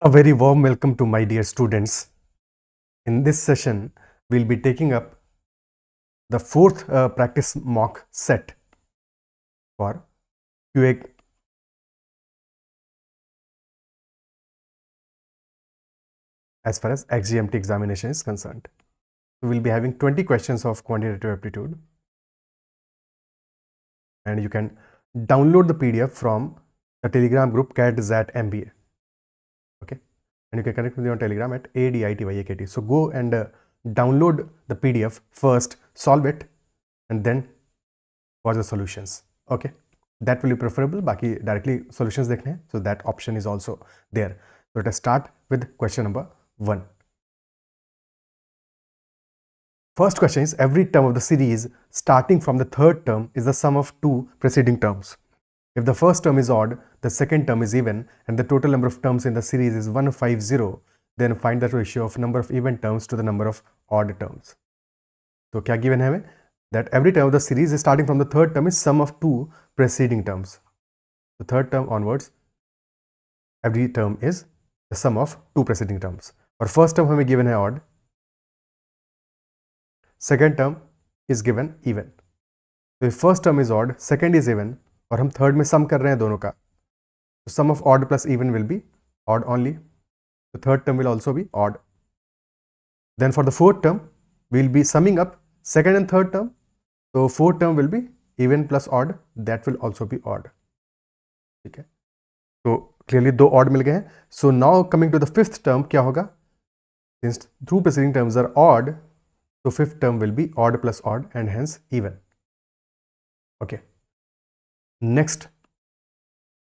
A very warm welcome to my dear students. In this session, we'll be taking up the fourth practice mock set for QA as far as XGMT examination is concerned. So we'll be having 20 questions of quantitative aptitude, and you can download the PDF from the Telegram group CAT-ZAT MBA. Okay, and you can connect with me on Telegram at ADITYAKT. So go and download the PDF first, solve it, and then watch the solutions. Okay, that will be preferable. Baki directly solutions dekhne, so that option is also there. So let us start with question number 1. First question is, every term of the series starting from the third term is the sum of two preceding terms. If the first term is odd, the second term is even, and the total number of terms in the series is 150, then find the ratio of number of even terms to the number of odd terms. So kya given hai hame? That every term of the series is starting from the third term is sum of two preceding terms. The third term onwards, every term is the sum of two preceding terms. और first term हमें given है odd, second term is given even. So if first term is odd, second is even, और हम third में sum कर रहे हैं दोनों का, so sum of odd plus even will be odd only. The third term will also be odd. Then for the fourth term, we will be summing up second and third term. So fourth term will be even plus odd, that will also be odd. Okay. So clearly दो odd मिल गए हैं. So now coming to the fifth term, क्या होगा? Since two preceding terms are odd, so fifth term will be odd plus odd and hence even. Okay. Next,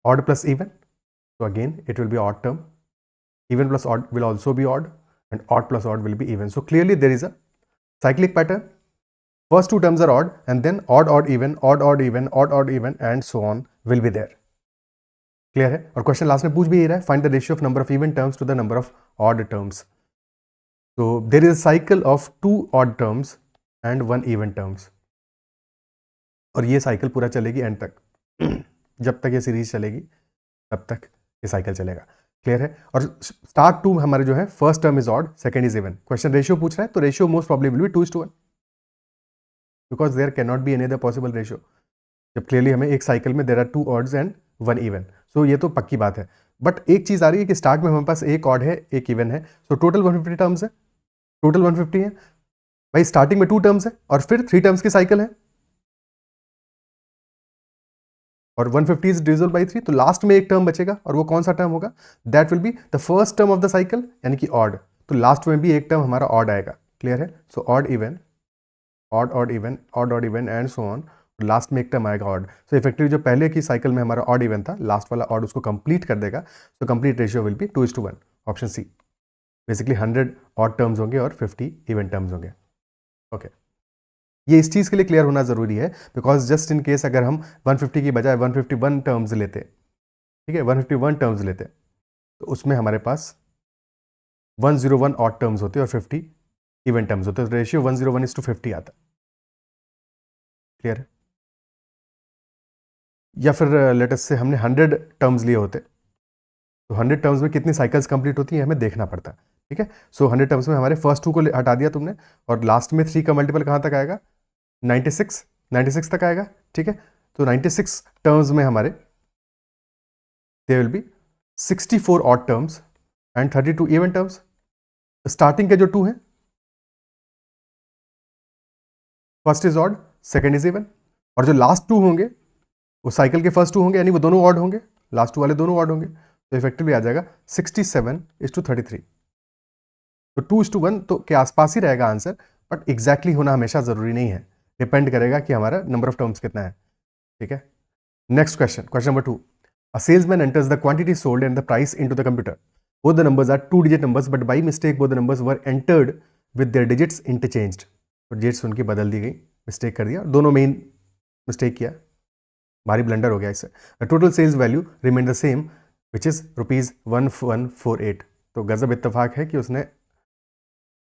odd plus even. So again, it will be odd term. Even plus odd will also be odd, and odd plus odd will be even. So clearly there is a cyclic pattern. First two terms are odd, and then odd, odd, even, odd, odd, even, odd, odd, even, and so on will be there. Clear है? और question last में पूछ भी ये रहा है, find the ratio of number of even terms to the number of odd terms. So there is a cycle of two odd terms and one even terms. और ये साइकिल पूरा चलेगी एंड तक. जब तक ये सीरीज चलेगी तब तक ये साइकिल चलेगा. क्लियर है? और स्टार्ट टू हमारे जो है, first term is odd, second is even. Question ratio पूछ रहा है, तो ratio most probably will be 2:1, because there can not be any other possible ratio. जब क्लियरली हमें एक साइकिल में there are two odds and one even. So ये तो पक्की बात है. बट एक चीज आ रही है कि स्टार्ट में हमारे पास एक ऑड है, एक इवन है. सो टोटल 150 टर्म्स है, टोटल 150 है भाई. स्टार्टिंग में 2 टर्म्स है और फिर 3 टर्म्स की साइकिल है, और 150 इज डिविजिबल बाय 3, तो लास्ट में एक टर्म बचेगा. और वो कौन सा टर्म होगा? That will be the first term of the cycle, यानी कि ऑड. तो लास्ट में भी एक टर्म हमारा ऑड आएगा. क्लियर है? So odd even, odd odd even, odd odd even and so on. Last में एक टर्म आएगा ऑड. सो इफेक्टिवली जो पहले की साइकिल में हमारा ऑड इवन था, लास्ट वाला ऑड उसको कंप्लीट कर देगा. So complete ratio will be 2:1. Option C. Basically 100 odd terms होंगे और 50 इवन टर्म्स होंगे. ओके, ये इस चीज़ के लिए क्लियर होना ज़रूरी है, बिकॉज जस्ट इन केस अगर हम 150 की बजाय 151 टर्म्स लेते, ठीक है, 151 टर्म्स लेते, तो उसमें हमारे पास 101 ऑड टर्म्स होते और 50 इवन टर्म्स होते. तो रेशियो 101:50 आता. क्लियर है? या फिर लेटेस्ट से हमने 100 टर्म्स लिए होते, तो 100 टर्म्स में कितनी साइकिल्स कंप्लीट होती हैं हमें देखना पड़ता है. ठीक है? सो 100 टर्म्स में हमारे फर्स्ट 2 को हटा दिया तुमने, और लास्ट में 3 का मल्टीपल कहाँ तक आएगा? 96 तक आएगा. ठीक है? तो 96 टर्म्स में हमारे there will be 64 odd terms and 32 even terms. Starting के जो 2 हैं, first is odd, second is even, और जो लास्ट 2 होंगे वो साइकिल के फर्स्ट 2 होंगे, यानी वो दोनों ऑड होंगे, लास्ट 2 वाले दोनों ऑड होंगे. तो इफेक्टिवली आ जाएगा 67:33. तो 2:1 तो के आसपास ही रहेगा आंसर, बट एग्जैक्टली होना हमेशा जरूरी नहीं है. डिपेंड करेगा कि हमारा नंबर ऑफ टर्म्स कितना है. ठीक है? Next question, question number 2. A salesman enters the quantity sold and the price into the computer. Both the numbers are 2-digit numbers, but by mistake both the numbers were entered with their digits interchanged. तो digits उनकी बदल दी गई, mistake कर दिया, दोनों में mistake किया, भारी ब्लंडर हो गया इससे. The total sales value remain the same which is ₹1148. तो गजब इत्तेफाक है कि उसने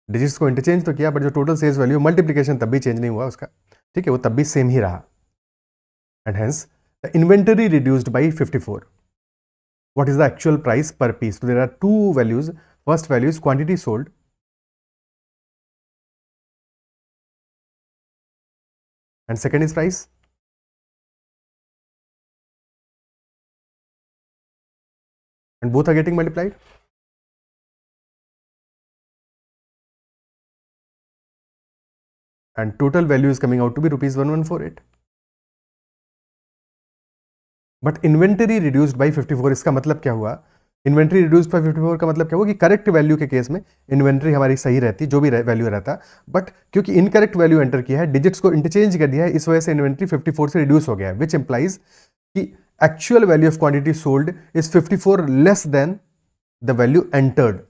डिजिट्स को इंटरचेंज तो किया, बट जो टोटल सेल्स वैल्यू मल्टीप्लिकेशन तब भी चेंज नहीं हुआ उसका. ठीक है? वो तब भी सेम ही रहा. And hence the inventory reduced by 54. what is the actual price per piece. So there are two values. First value is quantity sold, and second is price. And both are getting multiplied. And total value is coming out to be rupees 1148. But inventory reduced by 54, इसका मतलब क्या हुआ? Inventory reduced by 54 का मतलब क्या हुआ कि correct value के केस में इन्वेंट्री हमारी सही रहती, जो भी वैल्यू रहता, बट क्योंकि इनकरेक्ट वैल्यू एंटर किया है, डिजिट्स को इंटरचेंज कर दिया है, इस वजह से इन्वेंट्री 54 से रिड्यूस हो गया है, विच इंप्लाइज कि actual value of quantity sold is 54 less than the value entered.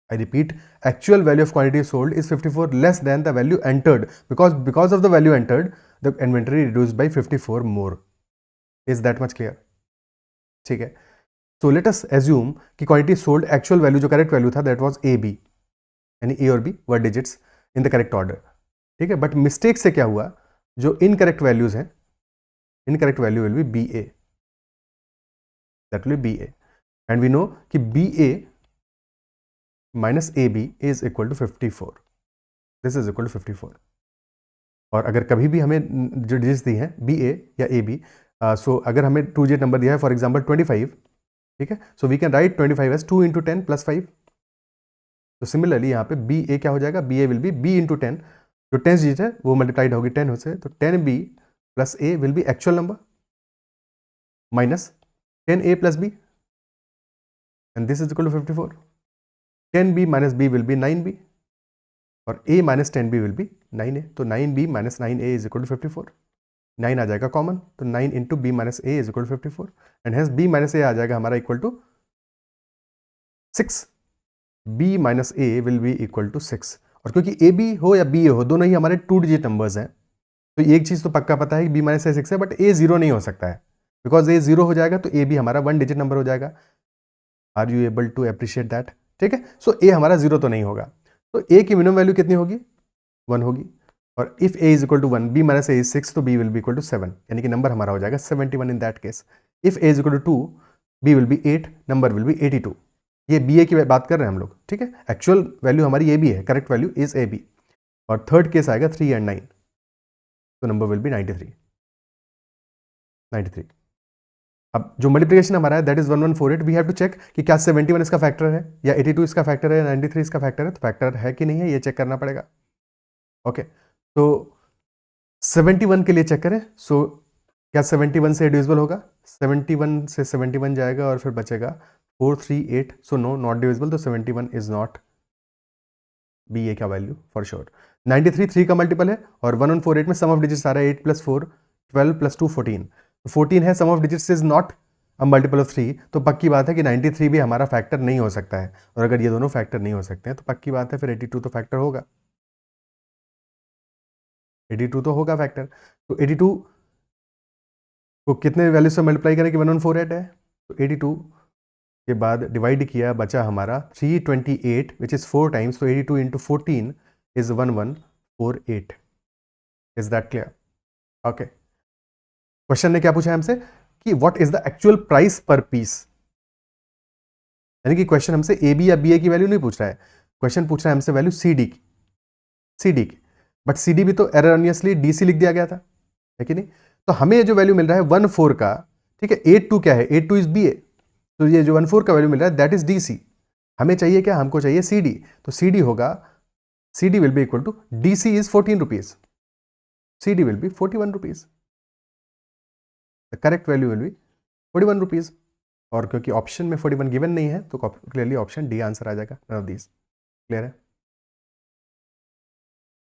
I repeat, actual value of quantity sold is 54 less than the value entered, because of the value entered, the inventory reduced by 54 more. Is that much clear? ठीक है. So let us assume कि quantity sold actual value जो correct value था that was AB, यानी A और B were digits in the correct order. ठीक है. But mistake से क्या हुआ? जो incorrect values हैं, incorrect value will be BA. That will be BA. And we know कि BA minus A B is equal to 54. This is equal to 54. और अगर कभी भी हमें जो डिजिट्स दी हैं बी ए या ए बी, सो अगर हमें 2 डिजिट नंबर दिया है फॉर एग्जांपल 25, ठीक है, so we can write 25 as 2 into 10 plus 5. तो सिमिलरली यहाँ पे बी ए क्या हो जाएगा? B A will be B into 10, जो 10 डिजिट है वो मल्टीप्लाइड होगी 10 से, तो 10b plus A will be actual number minus 10a plus B, and this is equal to 54. 10b minus b will be 9b और a minus 10b will be 9a. तो 9b minus 9a is equal to 54. 9 आ जाएगा common, तो 9 into b minus a is equal to 54 and hence b minus a आ जाएगा हमारा equal to 6. b minus a will be equal to 6. और क्योंकि ab हो या ba हो, दोनों ही हमारे 2 डिजिट नंबर्स हैं, तो एक चीज़ तो पक्का पता है कि b minus a 6 है, बट a 0 नहीं हो सकता है, बिकॉज a 0 हो जाएगा तो a भी हमारा 1 डिजिट नंबर हो जाएगा. Are you able to appreciate that? ठीक है. सो ए हमारा 0 तो नहीं होगा, तो ए की मिनिमम वैल्यू कितनी होगी? 1 होगी. और if A is equal to 1, B minus A is 6, तो B will be equal to 7, यानी कि नंबर हमारा हो जाएगा 71 in that case. If A is equal to 2, B will be 8, number will be 82. ये बी ए की बात कर रहे हैं हम लोग, ठीक है. एक्चुअल वैल्यू हमारी ए बी है, correct value is A B. और थर्ड केस आएगा 3 एंड 9, तो नंबर विल बी 93. अब जो मल्टीप्लिकेशन हमारा है that is 1148. We have to check कि क्या 71 इसका फैक्टर है या 82 इसका फैक्टर है या 93 इसका फैक्टर है. तो फैक्टर है कि नहीं है ये चेक करना पड़ेगा. ओके, तो 71 के लिए चेक करें. सो क्या 71 से डिविजिबल होगा? 71 से 71 जाएगा और फिर बचेगा 438. So no, not divisible. तो 71 इज नॉट बी ए का वैल्यू फॉर श्योर. 93 3 का मल्टीपल है और 1148 में सम ऑफ डिजिट्स आ रहा है 8 + 4 12 + 2 14. 14 है, sum of digits is not a multiple of 3, तो पक्की बात है कि 93 भी हमारा फैक्टर नहीं हो सकता है. और अगर ये दोनों फैक्टर नहीं हो सकते हैं तो पक्की बात है फिर 82 तो फैक्टर होगा. 82 तो होगा फैक्टर. तो 82 को कितने वैल्यू से मल्टीप्लाई करें कि 1148 है? तो 82 के बाद डिवाइड किया, बचा हमारा 328 विच इज 4 टाइम्स. तो 82 into 14 is 1148. Is that clear? Okay. Question ने क्या पूछा है हमसे कि what is the actual price पर पीस. यानी कि क्वेश्चन हमसे ए बी या बी ए की वैल्यू नहीं पूछ रहा है, क्वेश्चन पूछ रहा है हमसे वैल्यू सी डी की. बट सी डी भी तो एररनियसली डी सी लिख दिया गया था, है कि नहीं? तो हमें जो वैल्यू मिल रहा है 14 का, ठीक है, 82 क्या है? 82 इज बी ए. तो ये जो 14 का वैल्यू मिल रहा है दैट इज डी सी. हमें चाहिए क्या? हमको चाहिए सी डी. तो सी डी होगा, C D will be equal to D C is 14 rupees, C D will be 41 rupees. The correct value will be 41 rupees. और क्योंकि ऑप्शन में 41 गिवन नहीं है तो क्लियरली ऑप्शन डी आंसर आ जाएगा. None of these. क्लियर है?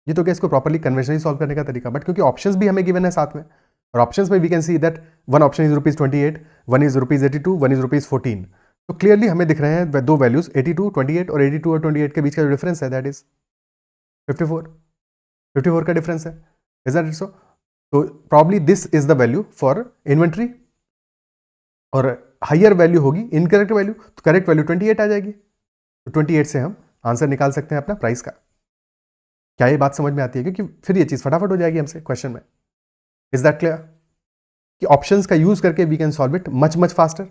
ये तो क्या इसको प्रॉपर्ली कन्वेंशनली सॉल्व करने का तरीका, बट क्योंकि ऑप्शंस भी हमें गिवन है साथ में, और ऑप्शंस में we can see that one option is ₹28, one is ₹82, one is ₹14. तो क्लियरली हमें दिख रहे हैं दो वैल्यूज 82, 28 और 82 और 28 के बीच का जो डिफरेंस है दैट इज 54 का डिफरेंस है. Is that it so? तो probably this is the value for inventory, और हायर वैल्यू होगी इनकरेक्ट वैल्यू, तो करेक्ट वैल्यू 28 आ जाएगी. तो 28 से हम आंसर निकाल सकते हैं अपना प्राइस का. क्या ये बात समझ में आती है? क्योंकि फिर ये चीज फटाफट हो जाएगी हमसे क्वेश्चन में. Is that clear? कि ऑप्शंस का यूज करके we can solve it much faster.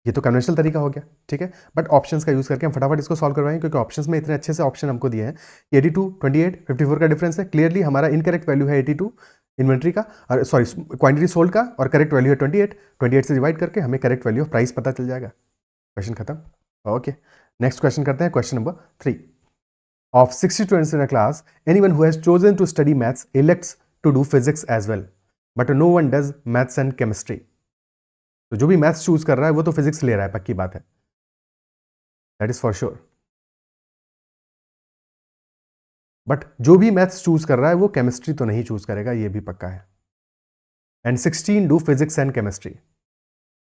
ये तो कन्वेंशनल तरीका हो गया, ठीक है। बट ऑप्शंस का यूज़ करके हम फटाफट इसको सॉल्व करवाएंगे, क्योंकि ऑप्शंस में इतने अच्छे से ऑप्शन हमको दिए हैं। 82, 28, 54 का डिफरेंस है। क्लियरली हमारा इनकरेक्ट वैल्यू है 82 इन्वेंट्री का, और सॉरी क्वांटिटी सोल्ड का, और करेक्ट वैल्यू है 28। 28 से डिवाइड करके हमें करेक्ट वैल्यू ऑफ प्राइस पता चल जाएगा। क्वेश्चन खत्म। ओके, नेक्स्ट क्वेश्चन करते हैं, question number 3। Of 60 students in a class, anyone who has chosen to study maths elects to do physics as well, but no one does maths and chemistry. तो जो भी maths choose कर रहा है वो तो फिजिक्स ले रहा है, पक्की बात है, that is for sure. But जो भी मैथ्स चूज कर रहा है वो केमिस्ट्री तो नहीं चूज करेगा, ये भी पक्का है। And 16 do physics and chemistry.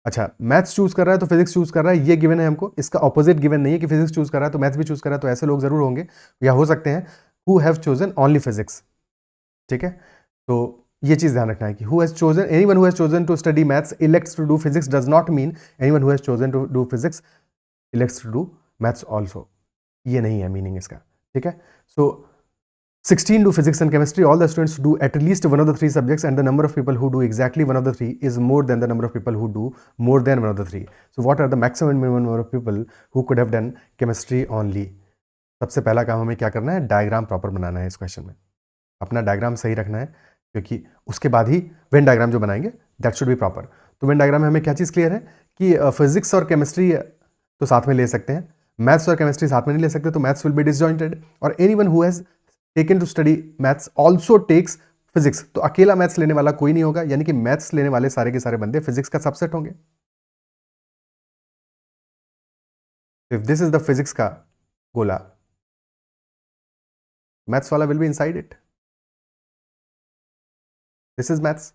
अच्छा, मैथ्स चूज कर रहा है तो फिजिक्स चूज कर रहा है, ये गिवन है हमको। इसका ऑपोजिट गिवन नहीं है कि फिजिक्स चूज कर रहा है तो मैथ्स भी चूज कर रहा है। तो ऐसे लोग जरूर होंगे या हो सकते हैं who have chosen only physics, ठीक है। तो ये चीज ध्यान रखना है कि who has chosen, anyone who has chosen to study maths elects to do physics does not mean anyone who has chosen to do physics elects to do maths also, ये नहीं है मीनिंग इसका, ठीक है। सो 16 do physics and chemistry. All the students do at least one of the 3 subjects, and the number of people who do exactly one of the 3 is more than the number of people who do more than one of the 3. So what are the maximum and minimum number of people who could have done chemistry only? सबसे पहला काम हमें क्या करना है, diagram proper बनाना है इस question में। अपना डायग्राम सही रखना है, क्योंकि उसके बाद ही वेन डायग्राम जो बनाएंगे दैट शुड बी प्रॉपर। तो वेन डायग्राम में हमें क्या चीज़ क्लियर है कि फिजिक्स और केमिस्ट्री तो साथ में ले सकते हैं, मैथ्स और केमिस्ट्री साथ में नहीं ले सकते, तो मैथ्स विल बी डिसजॉइंटेड। और anyone who has taken to study maths also takes physics, तो अकेला मैथ्स लेने वाला कोई नहीं होगा, यानी कि मैथ्स लेने वाले सारे के सारे बंदे फिजिक्स का सबसेट होंगे। If this is the physics का गोला, मैथ्स वाला will be inside it. This is maths,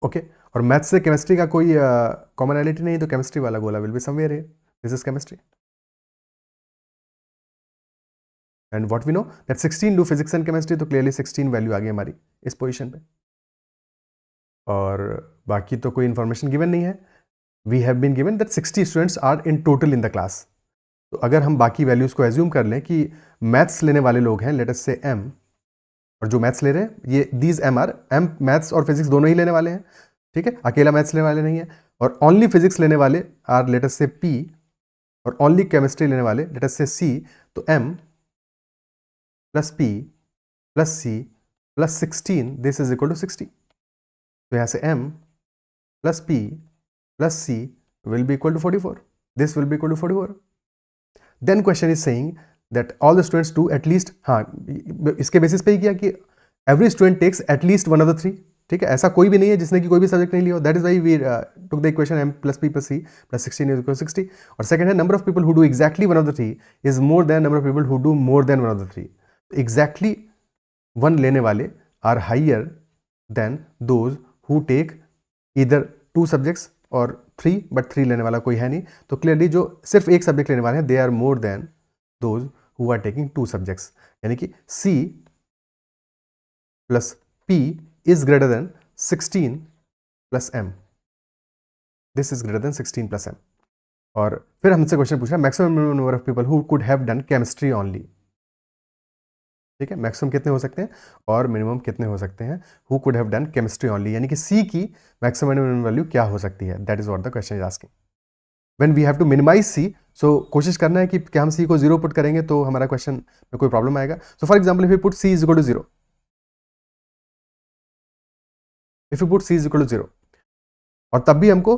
okay. और मैथ्स से केमिस्ट्री का कोई कॉमनैलिटी नहीं, तो केमिस्ट्री वाला गोला will be somewhere here, this is chemistry. And what we know that 16 do physics and chemistry, तो क्लियरली 16 वैल्यू आ गई हमारी इस पोजीशन पे। और बाकी तो कोई इंफॉर्मेशन गिवन नहीं है। We have been given that 60 students are in total in the class. तो अगर हम बाकी वैल्यूज को एज्यूम कर लें कि मैथ्स लेने वाले लोग हैं, लेट अस से एम, और जो मैथ्स ले रहे हैं ये these M are, M maths और फिजिक्स दोनों ही लेने वाले हैं, ठीक है, अकेला मैथ्स लेने वाले नहीं है। और ओनली फिजिक्स लेने वाले आर लेट अस से पी, और ओनली केमिस्ट्री लेने वाले लेट अस से सी। तो M plus P plus C plus 16, this is equal to 60। तो यहाँ से m plus p plus c will be equal to 44. This will be equal to 44. Then question is saying that all the students do at least, हाँ इसके basis पे ही किया कि every student takes at least one of the 3, ठीक है। ऐसा कोई भी नहीं है जिसने कि कोई भी सब्जेक्ट नहीं लिया। That is why we took the equation m plus p plus c plus 16 is equal to 60। और सेकंड है number of people who do exactly one of the 3 is more than number of people who do more than one of the 3। Exactly 1 लेने वाले are higher than those who take इधर 2 subjects और 3, but 3 लेने वाला कोई है नहीं। तो क्लियरली जो सिर्फ एक सब्जेक्ट लेने वाले हैं they are more than those who are taking 2 subjects, यानी कि C plus P is greater than 16 plus m. This is greater than 16 plus m. और फिर हमसे क्वेश्चन पूछा maximum number of people who could have done chemistry only, ठीक है। Maximum कितने हो सकते हैं और मिनिमम कितने हो सकते हैं who could have done chemistry only, यानी कि सी की मैक्सिमम एंड मिनिमम वैल्यू क्या हो सकती है, that is what the question is asking. When we have to minimise C, so कोशिश करना है कि क्या हम सी को 0 पुट करेंगे तो हमारा क्वेश्चन में कोई प्रॉब्लम आएगा। So for example if you put C is equal to 0, if you put C is equal to 0, और तब भी हमको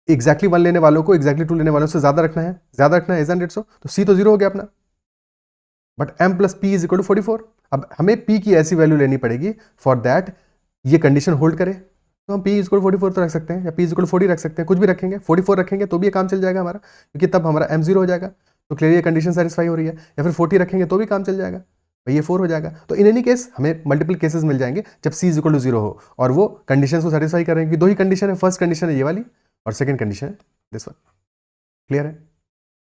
एग्जैक्टली 1 लेने वालों को एग्जैक्टली 2 लेने वालों से ज्यादा रखना है, इजंट इट सो? तो सी तो 0 हो गया अपना, but m plus p is equal to 44। अब हमें p की ऐसी वैल्यू लेनी पड़ेगी फॉर दैट ये कंडीशन होल्ड करे। तो हम p इज इक्वल 44 तो रख सकते हैं, या p इज इक्वल 40 रख सकते हैं, कुछ भी रखेंगे, 44 रखेंगे तो भी ये काम चल जाएगा हमारा, क्योंकि तब हमारा m 0 हो जाएगा। तो क्लियर ये कंडीशन सेटिस्फाई हो रही है। या फिर 40 रखेंगे तो भी काम चल जाएगा, भाई ये 4 हो जाएगा। तो इन एनी केस हमें मल्टीपल केसेस मिल जाएंगे जब c इज इक्वल टू 0 हो और वो कंडीशन को सेटिस्फाई करेंगे। 2 ही कंडीशन है, फर्स्ट कंडीशन है ये वाली और सेकंड कंडीशन है दिस वन। क्लियर है?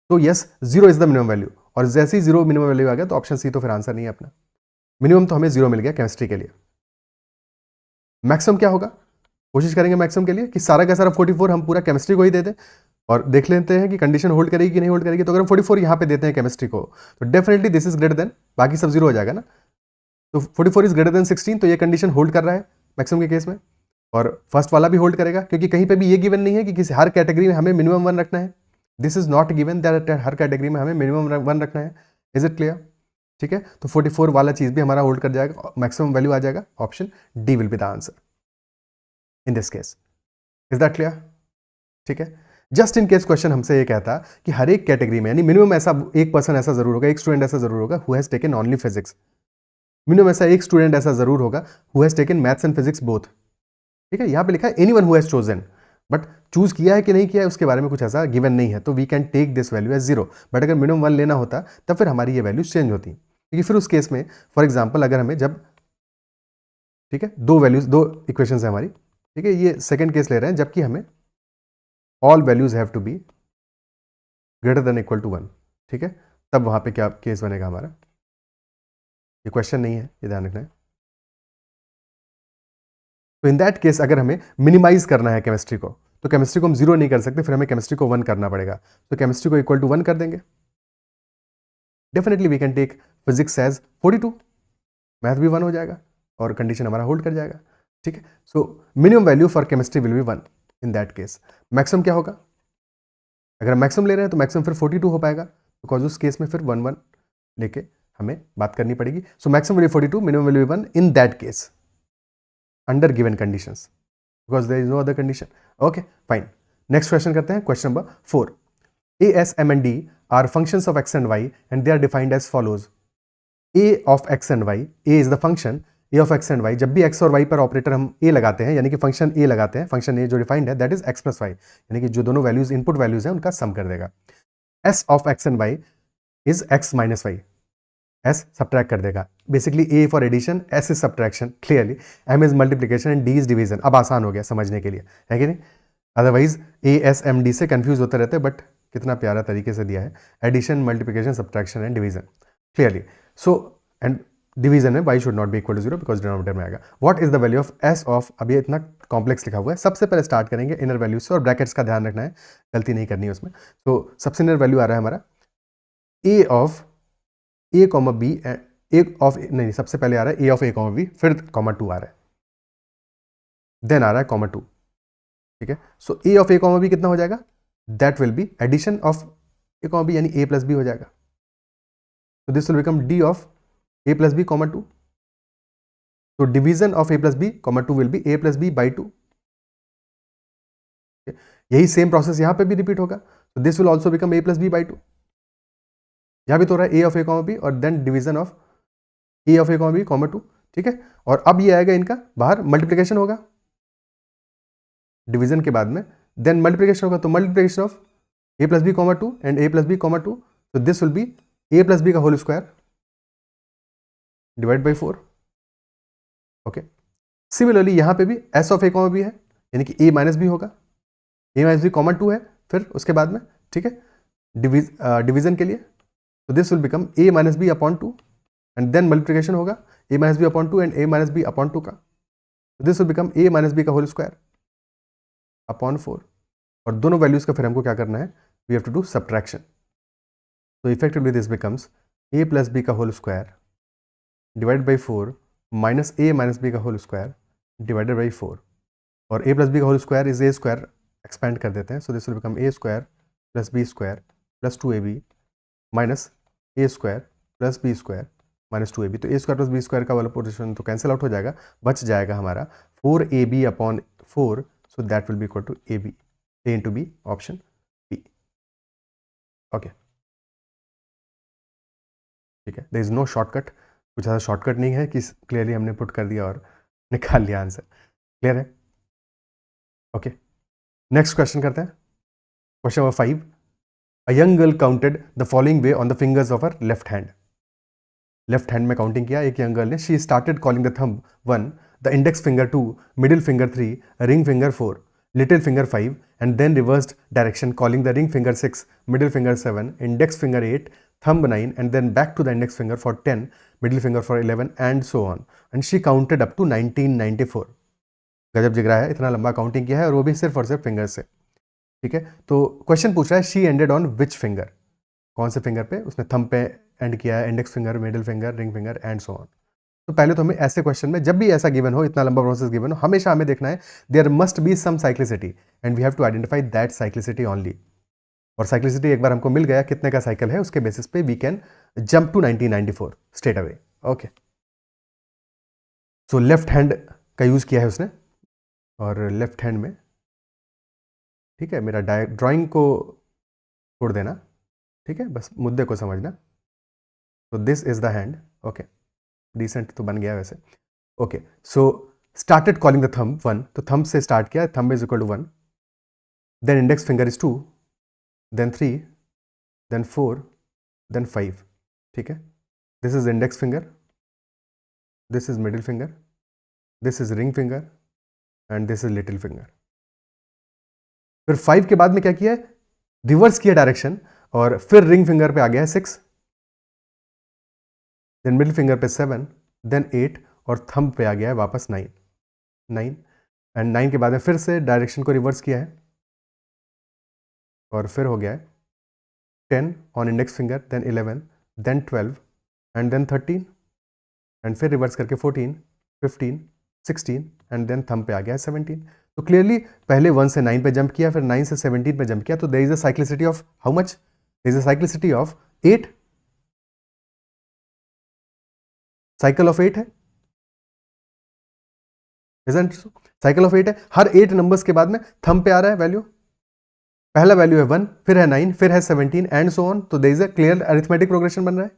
तो yes 0 is the minimum value, और जैसे ही 0 मिनिमम वैल्यू आ गया तो ऑप्शन सी तो फिर आंसर नहीं है अपना। मिनिमम तो हमें 0 मिल गया केमिस्ट्री के लिए। मैक्सिमम क्या होगा, कोशिश करेंगे मैक्सिमम के लिए कि सारा का सारा 44 हम पूरा केमिस्ट्री को ही दे दें और देख लेते हैं कि कंडीशन होल्ड करेगी कि नहीं होल्ड करेगी। तो अगर हम 44 यहाँ पे देते हैं केमिस्ट्री को तो definitely this is greater then, बाकी सब 0 हो जाएगा ना। तो 44 इज ग्रेटर देन 16, तो ये कंडीशन होल्ड कर रहा है मैक्सिमम के केस में। और फर्स्ट वाला भी होल्ड करेगा, क्योंकि कहीं पे भी ये गिवन नहीं है कि किसी हर कैटेगरी में हमें मिनिमम 1 रखना है. This is not given that her category में हमें मिनिमम 1 रखना है. Is it clear? ठीक है, तो 44 वाला चीज भी हमारा होल्ड कर जाएगा, मैक्सिमम वैल्यू आ जाएगा. Option D will be the answer in this case. Is that clear? ठीक है. जस्ट इन केस क्वेश्चन हमसे ये कहता कि हर एक कैटेगरी में यानी मिनिमम ऐसा एक पर्सन ऐसा जरूर होगा, एक स्टूडेंट ऐसा जरूर होगा who has taken only physics. Minimum ऐसा एक स्टूडेंट ऐसा जरूर होगा who has taken maths and physics both. ठीक है, यहां पे लिखा है anyone who has chosen, but choose किया है कि नहीं किया है उसके बारे में कुछ ऐसा गिवन नहीं है, तो we can take this value as 0. But अगर मिनिमम 1 लेना होता तब फिर हमारी ये वैल्यू चेंज होती, क्योंकि फिर उस केस में फॉर एग्जाम्पल अगर हमें जब, ठीक है, दो वैल्यूज, दो इक्वेशन है हमारी, ठीक है, ये सेकेंड केस ले रहे हैं जबकि हमें all values have to be greater than equal to 1. ठीक है, तब वहां पे क्या केस बनेगा हमारा, ये क्वेश्चन नहीं है, ये ध्यान रखना है. तो इन दैट केस अगर हमें मिनिमाइज करना है केमिस्ट्री को, तो केमिस्ट्री को हम 0 नहीं कर सकते, फिर हमें केमिस्ट्री को 1 करना पड़ेगा. तो केमिस्ट्री को इक्वल टू 1 कर देंगे. Definitely we can take physics as 42, math भी 1 हो जाएगा और कंडीशन हमारा होल्ड कर जाएगा. ठीक है, so minimum value for chemistry will be 1 in that case. Maximum क्या होगा, अगर हम मैक्सिमम ले रहे हैं तो मैक्सिमम फिर 42 हो पाएगा, बिकॉज उस केस में फिर 1 1 लेके हमें बात करनी पड़ेगी. So maximum will be 42, minimum will be 1 in that case under given conditions, because there is no other condition. Okay fine, next question करते हैं. Question number 4. A, S, M and D are functions of x and y and they are defined as follows. A of x and y, A is the function, A of x and y, जब भी x और y पर operator हम A लगाते हैं यानी कि function A लगाते हैं, फंक्शन A जो डिफाइंड है that is x plus y, यानी कि जो दोनों वैल्यूज इनपुट वैल्यूज हैं उनका सम कर देगा. S of x and y is x minus y, S subtract कर देगा. Basically A for addition, S is subtraction clearly, M is multiplication and D is division. अब आसान हो गया समझने के लिए, है कि नहीं? Otherwise A, S, M, D से कंफ्यूज होते रहते, बट कितना प्यारा तरीके से दिया है, addition, multiplication, subtraction and division clearly. So and division में y should not be equal to 0 because denominator में आएगा. What is the value of s of, अब ये इतना कॉम्प्लेक्स लिखा हुआ है, सबसे पहले स्टार्ट करेंगे इनर वैल्यूज से और ब्रैकेट्स का ध्यान रखना है, गलती नहीं करनी है उसमें. तो सबसे इनर वैल्यू आ रहा है हमारा a of a comma b, a of नहीं, सबसे पहले आ रहा है a of a comma b, फिर कॉमा 2 आ रहा है, देन आ रहा है कॉमा 2. ठीक है, so a of a comma b कितना हो जाएगा, that will be addition of a comma b यानी a प्लस b हो जाएगा. तो this will become d of a plus b comma 2. तो division of a plus b comma 2 will be a plus b by 2. यही same process यहां पे भी repeat होगा. तो this will also become a plus b by 2. यहां भी तो रहा है a of a comma b और then division of a of a comma b comma 2. ठीक है, और अब ये आएगा इनका बाहर, मल्टीप्लीकेशन होगा डिवीजन के बाद में, देन मल्टीप्लीकेशन होगा, तो multiplication of a plus b comma 2 and a plus b comma 2. तो this will be a plus B का whole square divide by 4. Okay, similarly यहां पे भी s of a comma b है, यानी कि a माइनस बी होगा, a minus b comma 2 है फिर उसके बाद में. ठीक है, डिवीजन के लिए, तो this will become a minus b upon 2 and then multiplication होगा a minus b upon 2 and a minus b upon 2 का. तो this will become a minus B का होल स्क्वायर अपॉन 4. और दोनों वैल्यूज का फिर हमको क्या करना है, we have to do subtraction. तो effectively this becomes a plus B का whole square divide by 4 minus a minus B का होल स्क्वायर डिवाइडेड बाई 4. और a प्लस बी का whole square is a square, expand कर देते हैं. So this will become a square plus B square plus 2ab minus a square plus B square minus 2ab. तो a square plus B square का वाला portion तो cancel out हो जाएगा, बच जाएगा हमारा 4ab upon 4. So that will be equal to ab, a into b, option b. Okay, ठीक है, देयर इज नो शॉर्टकट, कुछ ज़्यादा शॉर्टकट नहीं है कि क्लियरली हमने पुट कर दिया और निकाल लिया आंसर. क्लियर है? ओके, नेक्स्ट क्वेश्चन करते हैं. Question number 5. A young girl counted the following way on the fingers of her left hand. Left hand में काउंटिंग किया एक यंग गर्ल ने. She started calling the thumb 1, the index finger 2, middle finger 3, ring finger 4, little finger 5 and then reversed direction calling the ring finger 6, middle finger 7, index finger 8, thumb 9 and then back to the index finger for 10, middle finger for 11 and so on, and she counted up to 1994. गजब जिगरा है, इतना लंबा counting किया है और वो भी सिर्फ और सिर्फ फिंगर से. ठीक है, तो क्वेश्चन पूछ रहा है she ended on which finger, कौन से फिंगर पे उसने थंब पे एंड किया है, index finger, middle finger, ring finger and so on. तो पहले तो हमें ऐसे क्वेश्चन में जब भी ऐसा गिवन हो, इतना लंबा प्रोसेस गिवन हो, हमेशा हमें देखना है there must be some cyclicity and we have to identify that cyclicity only. और साइक्लिसिटी एक बार हमको मिल गया कितने का साइकिल है, उसके बेसिस पे we can jump to 1994 straight away. Okay, so left hand का यूज किया है उसने, और लेफ्ट हैंड में, ठीक है, मेरा ड्राइंग को छोड़ देना, ठीक है, बस मुद्दे को समझना। तो this is the hand, okay, decent तो बन गया वैसे। Okay, so started calling the thumb 1, तो थंब से स्टार्ट किया, thumb is equal to 1, then index finger is 2, then 3, then 4, then 5, ठीक है। This is index finger, this is middle finger, this is ring finger and this is little finger. फिर 5 के बाद में क्या किया है, रिवर्स किया डायरेक्शन, और फिर रिंग फिंगर पे आ गया है 6, देन मिडिल फिंगर पे 7, देन 8, और थंब पे आ गया है वापस 9 एंड 9 के बाद में फिर से डायरेक्शन को रिवर्स किया है, और फिर हो गया है 10 on index finger, then 11, then 12 and then 13, and फिर रिवर्स करके 14, 15, 16 एंड देन थंब पे आ गया है 17। तो क्लियरली पहले 1 से 9 पे जंप किया, फिर 9 से 17 पे जंप किया, तो there is a cyclicity of how much, there is a cyclicity of 8, cycle of 8 है, इजंट साइकिल ऑफ 8 है। हर 8 नंबर्स के बाद में थंब पे आ रहा है वैल्यू, पहला वैल्यू है 1, फिर है 9, फिर है 17 एंड सो ऑन। तो there is a clear arithmetic progression बन रहा है,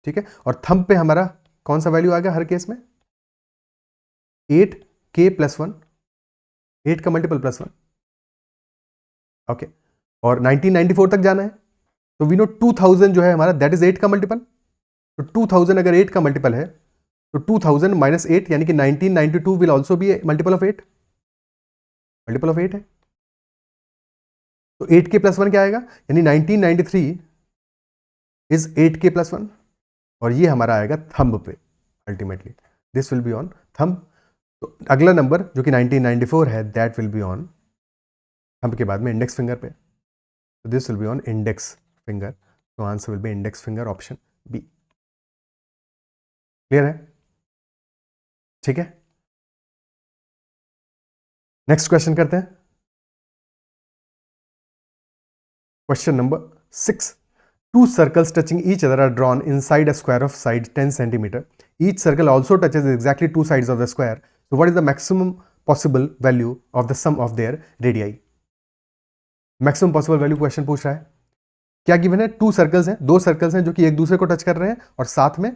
ठीक है। और थंब पे हमारा कौन सा वैल्यू आ गया हर केस में, 8k प्लस 1, 8 का मल्टीपल प्लस 1, ओके। और 1994 तक जाना है, तो वी नो 2000 जो है हमारा दैट इज 8 का मल्टीपल। तो 2000 अगर 8 का मल्टीपल है, तो 2000 माइनस 8 यानी कि 1992 will also be multiple of 8, multiple of 8 है। तो 8k प्लस 1 क्या आएगा, यानी 1993 इज 8k प्लस 1, और ये हमारा आएगा थंब पे ultimately, this will be on thumb. तो अगला नंबर जो कि 1994 है that will be on thumb के बाद में इंडेक्स फिंगर पे, तो this will be on index finger. तो answer will be index finger, option B. Clear है, ठीक है। नेक्स्ट क्वेश्चन करते हैं, question number 6। Two circles touching each other are drawn inside a square of side 10 centimeter. Each circle also touches exactly two sides of the square. So what is the maximum possible value of the sum of their radii? Maximum possible value question पूछ रहा है। क्या given है, 2 circles हैं, 2 circles हैं जो कि एक दूसरे को टच कर रहे हैं, और साथ में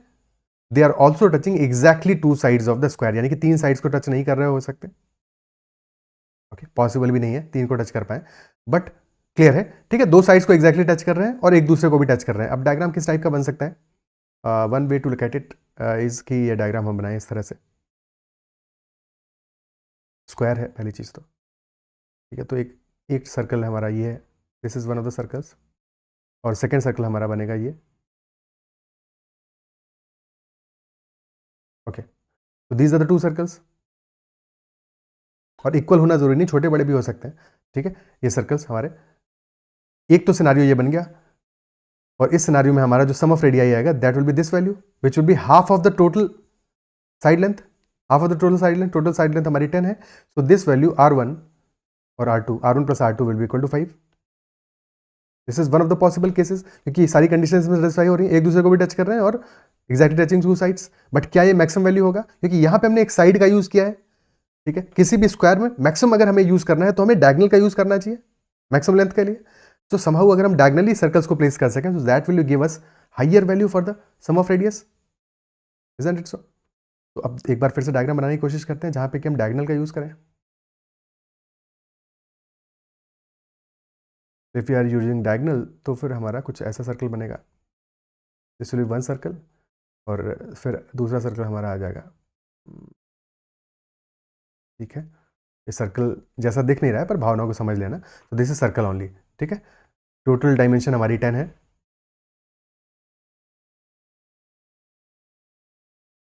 they are also touching exactly 2 sides of the square, यानी कि 3 साइड्स को टच नहीं कर रहे हो सकते, ओके, पॉसिबल भी नहीं है 3 को टच कर पाए, बट क्लियर है, ठीक है। 2 साइड्स को एग्जैक्टली टच कर रहे हैं और एक दूसरे को भी टच कर रहे हैं। अब डायग्राम किस टाइप का बन सकता है, one way to look at it is कि ये डायग्राम हम बनाएं इस तरह से, स्क्वायर है पहली चीज़ तो, ठीक है। तो एक सर्कल हमारा ये है, this is one of the circles, और सेकेंड सर्कल हमारा बनेगा ये, ओके। तो दीज आर द 2 सर्कल्स, और इक्वल होना जरूरी नहीं, छोटे बड़े भी हो सकते हैं, ठीक है। ये सर्कल्स हमारे, एक तो सिनारियो ये बन गया, और इस सिनारियो में हमारा जो सम ऑफ रेडियाई आएगा that will be this value which will be half of the total side length, half of the total side length, total side length हमारी 10 है। सो दिस वैल्यू R1 और R1 plus R2 will be equal to 5। This is one of the possible cases, क्योंकि सारी conditions में satisfy हो रही है, एक दूसरे को भी टच कर रहे हैं और एग्जैक्टली टचिंग 2 साइड्स। बट क्या ये मैक्सिमम वैल्यू होगा, क्योंकि यहाँ पे हमने एक साइड का यूज किया है, ठीक है। किसी भी स्क्वायर में मैक्सिमम अगर हमें यूज करना है तो हमें डायगोनल का यूज करना चाहिए मैक्सिमम लेंथ के लिए। तो समहाउ अगर हम डायगोनली सर्कल्स को प्लेस कर सकें, तो that will give us higher value for the sum of radius, isn't it so. तो अब एक बार फिर से डायग्राम बनाने की कोशिश करते हैं जहां पे कि हम डायगोनल का यूज करें। If you are using diagonal, तो फिर हमारा कुछ ऐसा सर्कल बनेगा, this will be one circle, और फिर दूसरा सर्कल हमारा आ जाएगा, ठीक है। ये सर्कल जैसा दिख नहीं रहा है पर भावनाओं को समझ लेना। तो दिस इज सर्कल ओनली, ठीक है। टोटल डायमेंशन हमारी 10 है,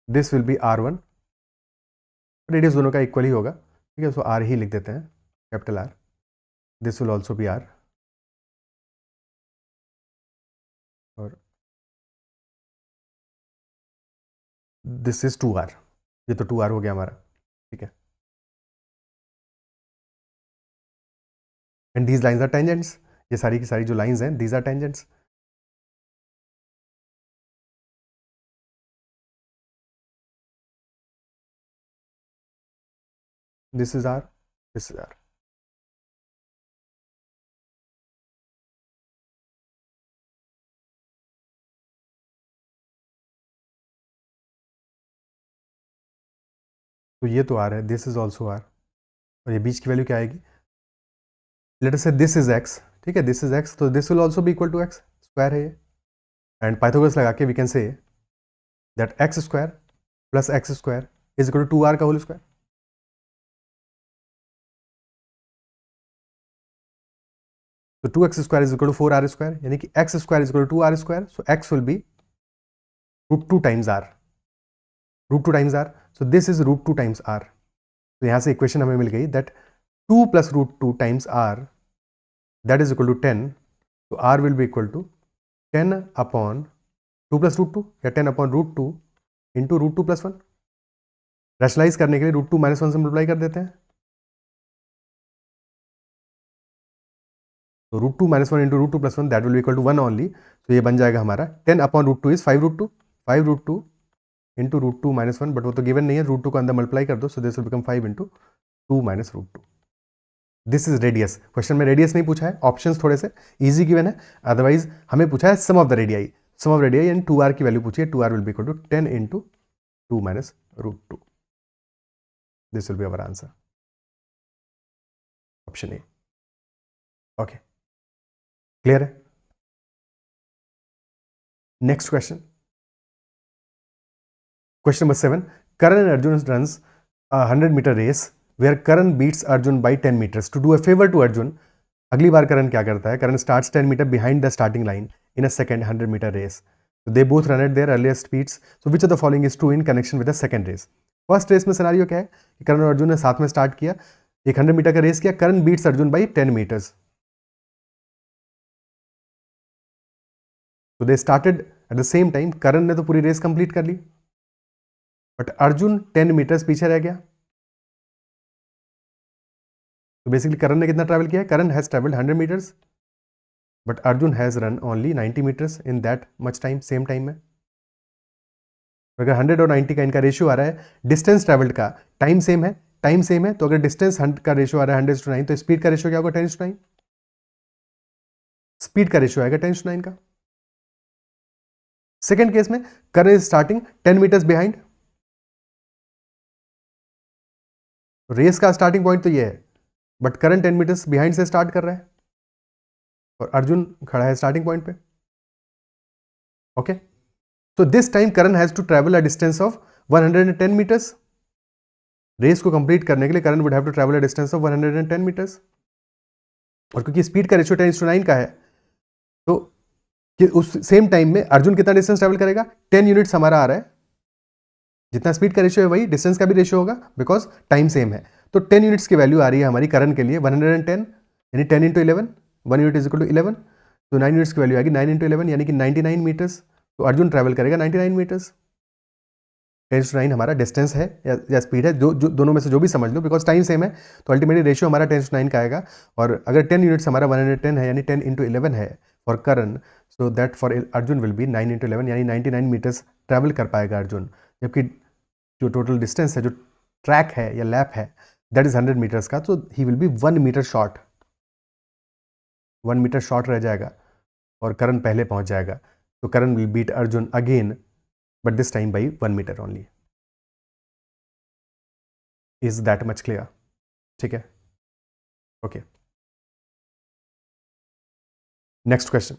this will B R1, radius दोनों का इक्वल ही होगा, ठीक है। सो R ही लिख देते हैं, capital R, this will also be R, और दिस इज 2r, ये तो 2r हो गया हमारा, ठीक है। And these lines are tangents, ये सारी की सारी जो लाइन्स हैं these are tangents. This is r, this is r। तो ये तो r है, दिस इज ऑल्सो r, और ये बीच की वैल्यू क्या आएगी, लेट अस से दिस इज x, ठीक है, दिस इज x, तो this will also be equal to x square है ये। एंड पाइथागोरस लगा के we can say that x square plus x square is equal to 2r का whole square. तो 2x square is equal to 4r square, यानी कि x square is equal to 2r square, so x will be √2 times r, √2 times r, so this is √2 times r। तो यहाँ से equation हमें मिल गई that 2 plus √2 times r that is equal to 10, तो r will be equal to 10 upon 2 plus √2 या 10 upon √2 into √2 plus 1। Rationalise करने के लिए √2 - 1 से मल्टीप्लाई कर देते हैं, तो √2 - 1 into √2 plus 1 that will be equal to 1 only. तो ये बन जाएगा हमारा 10 अपॉन √2 इज 5 √2 इंटू √2 - 1, बट वो तो गिवन नहीं है, √2 को अंदर मल्टीप्लाई कर दो, सो this will become 5 into 2 - √2। This is radius. Question में रेडियस नहीं पूछा है, ऑप्शंस थोड़े से इजी गिवन है, अदरवाइज हमें पूछा है sum of the radii, sum of radii and 2r की वैल्यू पूछी है, 2r will be equal to 10 into 2 - √2। This will be our answer, option A. Okay, clear है। Next question, question number 7, Karan and Arjun runs a 100-meter race where Karan beats Arjun by 10 meters. To do a favor to Arjun, अगली बार करण क्या करता है, करण starts 10 meter behind the starting line in a second 100-meter race. So they both run at their earlier speeds. So which of the following is true in connection with the second race? First race में scenario क्या है कि करण और अर्जुन ने साथ में start किया, एक 100 मीटर का रेस किया, Karan beats Arjun by 10 meters. तो they started at the same time, Karan ने तो पूरी रेस कंप्लीट कर ली, बट अर्जुन 10 मीटर्स पीछे रह गया। तो बेसिकली करण ने कितना ट्रैवल किया है, Karan has travelled 100 meters but Arjun has run only 90 meters in that much time, same time में। अगर 100 और 90 का इनका रेशियो आ रहा है, डिस्टेंस ट्रैवल्ड का टाइम सेम है, टाइम सेम है, तो अगर डिस्टेंस का रेशियो आ रहा है 100:9, तो स्पीड का रेशियो क्या होगा, 10:9। स्पीड का रेशियो आएगा 10:9 का। सेकेंड केस में Karan is starting 10 meters behind, race का स्टार्टिंग पॉइंट तो ये है, बट करण 10 मीटर्स बिहाइंड से स्टार्ट कर रहा है और अर्जुन खड़ा है स्टार्टिंग पॉइंट पे। Okay, so this time Karan has to travel a distance of 110 meters. रेस को कंप्लीट करने के लिए Karan would have to travel a distance of 110 meters, और क्योंकि स्पीड का रेशियो 10:9 का है, तो कि उस सेम टाइम में अर्जुन कितना डिस्टेंस ट्रैवल करेगा, 10 यूनिट्स हमारा आ रहा है, जितना स्पीड का रेशियो है वही डिस्टेंस का भी रेशियो होगा, बिकॉज टाइम सेम है। तो 10 यूनिट्स की वैल्यू आ रही है हमारी करण के लिए 110, यानी 10 into 11, 1 unit is equal to 11, तो 9 यूनिट्स की वैल्यू आएगी 9 इंटू 11, यानी कि 99 मीटर्स। तो अर्जुन ट्रैवल करेगा 99 मीटर्स। 10:9 हमारा डिस्टेंस है या स्पीड है, जो दोनों में से जो भी समझ लो, बिकॉज टाइम सेम है, तो अल्टीमेटली रेशियो हमारा 10:9 का आएगा। और अगर 10 यूनिट्स हमारा 110 है, यानी 10 इंटू 11 है for Karan, so that for Arjun will be 9 into 11, यानी 99 मीटर्स ट्रैवल कर पाएगा अर्जुन। जबकि जो टोटल डिस्टेंस है, जो ट्रैक है या लैप है, दैट इज 100 मीटर्स का, तो he will be 1 meter short, 1 meter short रह जाएगा और करण पहले पहुंच जाएगा। तो Karan will beat Arjun again, but this time by 1 meter only. Is that much clear? ठीक है, okay. Next question,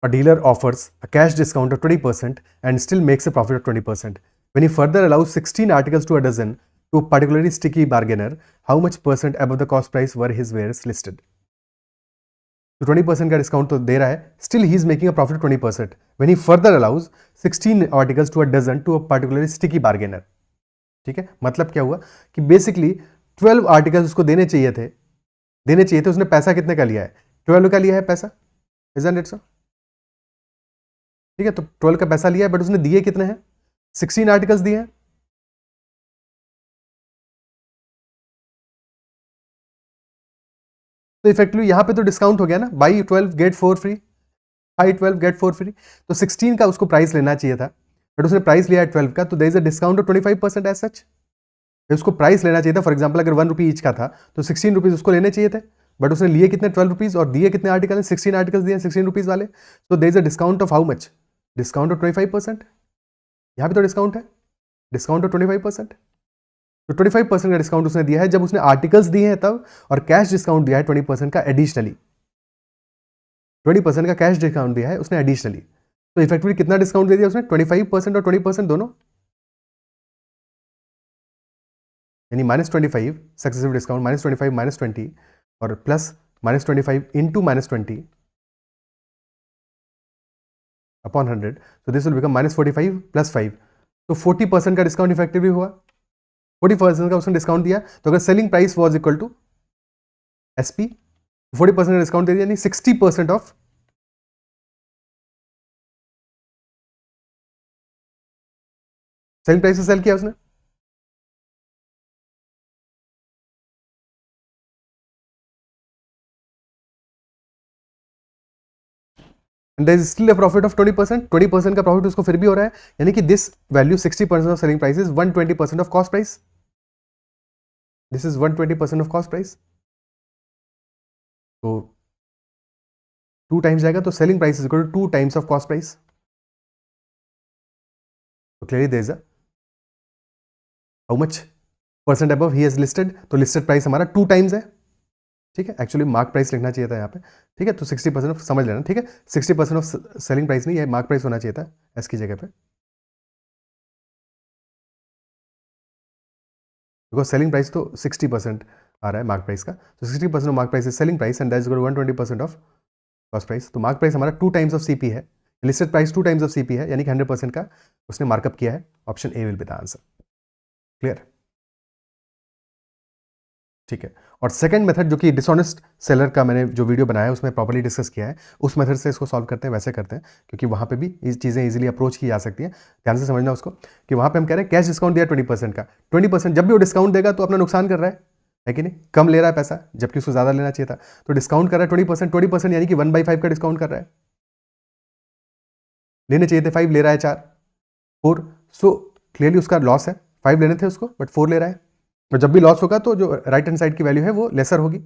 a dealer offers a cash discount of 20% and still makes a profit of 20%. When he further allows 16 articles to a dozen to a particularly sticky bargainer, how much percent above the cost price were his wares listed? तो 20% का discount तो दे रहा है, still he is making a profit 20%. When he further allows 16 articles to a dozen to a particularly sticky bargainer, ठीक है, मतलब क्या हुआ कि बेसिकली 12 आर्टिकल्स उसको देने चाहिए थे, उसने पैसा कितने का लिया है? 12 का लिया है पैसा, इजंट इट सो? ठीक है, तो 12 का पैसा लिया है, बट उसने दिए कितने हैं? 16 आर्टिकल्स दिए हैं। तो इफेक्टिवली यहां पे तो डिस्काउंट हो गया ना, buy 12 get 4 free, buy 12 get 4 free. तो 16 का उसको प्राइस लेना चाहिए था, बट उसने प्राइस लिया है 12 का, तो there is a discount of 25% as such. उसको प्राइस लेना चाहिए था, फॉर एग्जाम्पल अगर 1 रुपी ईच का था तो 16 रुपीज उसको लेने चाहिए थे, बट उसने लिए कितने? 12 रुपीज, और दिए कितने आर्टिकल हैं? 16 आर्टिकल्स दिए 16 रुपीज वाले। तो there is a discount of how much? Discount of 25%। यहां पे तो डिस्काउंट है, डिस्काउंट ऑफ 25%। तो 25% का डिस्काउंट उसने दिया है जब उसने आर्टिकल्स दिए हैं तब, और कैश डिस्काउंट दिया है 20% का एडिशनली, 20% का कैश डिस्काउंट दिया है उसने एडिशनली। तो इफेक्टिवली कितना डिस्काउंट दे दिया उसने? 25% और 20% दोनों, यानी -25 सक्सेसिव डिस्काउंट, -25 -20 और plus -25 into -20 upon 100, so this will become -45 + 5। तो 40% का डिस्काउंट इफेक्टिवली हुआ, 40% का उसने डिस्काउंट दिया। तो अगर selling price was equal to SP, 40% का डिस्काउंट दे दिया, यानी 60% ऑफ सेलिंग प्राइस से सेल किया उसने। And there is still a profit of 20%, 20% का प्रॉफिट उसको फिर भी हो रहा है, यानी कि this value 60% of selling price is 120% of cost price. This is 120% of cost price. तो 2 टाइम्स जाएगा, तो selling price is equal to 2 times of cost price. तो clearly there is a how much percent above he has listed, तो listed price हमारा 2 times है। ठीक है, actually mark price लिखना चाहिए था यहाँ पे। ठीक है, तो 60% ऑफ, समझ लेना, ठीक है, 60% ऑफ सेलिंग प्राइस नहीं, ये मार्क प्राइस होना चाहिए था एस की जगह पे, बिकॉज सेलिंग प्राइस तो 60% आ रहा है मार्क प्राइस का। तो 60% of mark price is selling price and that is 120% of cost price. तो मार्क प्राइस हमारा 2 टाइम्स ऑफ सीपी है, listed price 2 times of CP है, यानी कि 100% का उसने मार्कअप किया है। Option A will be the answer. Clear? ठीक है, और सेकंड मेथड जो कि डिसऑनेस्ट सेलर का मैंने जो वीडियो बनाया है उसमें प्रॉपर्ली डिस्कस किया है, उस मेथड से इसको सॉल्व करते हैं, वैसे करते हैं, क्योंकि वहाँ पे भी ये चीज़ें इजीली अप्रोच की जा सकती हैं। ध्यान से समझना उसको, कि वहाँ पे हम कह रहे हैं कैश डिस्काउंट दिया 20% का, 20% जब भी वो डिस्काउंट देगा तो अपना नुकसान कर रहा है कि नहीं? कम ले रहा है पैसा, जबकि उसको ज़्यादा लेना चाहिए था। तो डिस्काउंट कर रहा है 20%, 20% यानी कि 1/5 का डिस्काउंट कर रहा है। लेने चाहिए थे 5, ले रहा है 4, 4। सो क्लियरली उसका लॉस है, 5 लेने थे उसको बट 4 ले रहा है। और जब भी लॉस होगा तो जो राइट हैंड साइड की वैल्यू है वो लेसर होगी।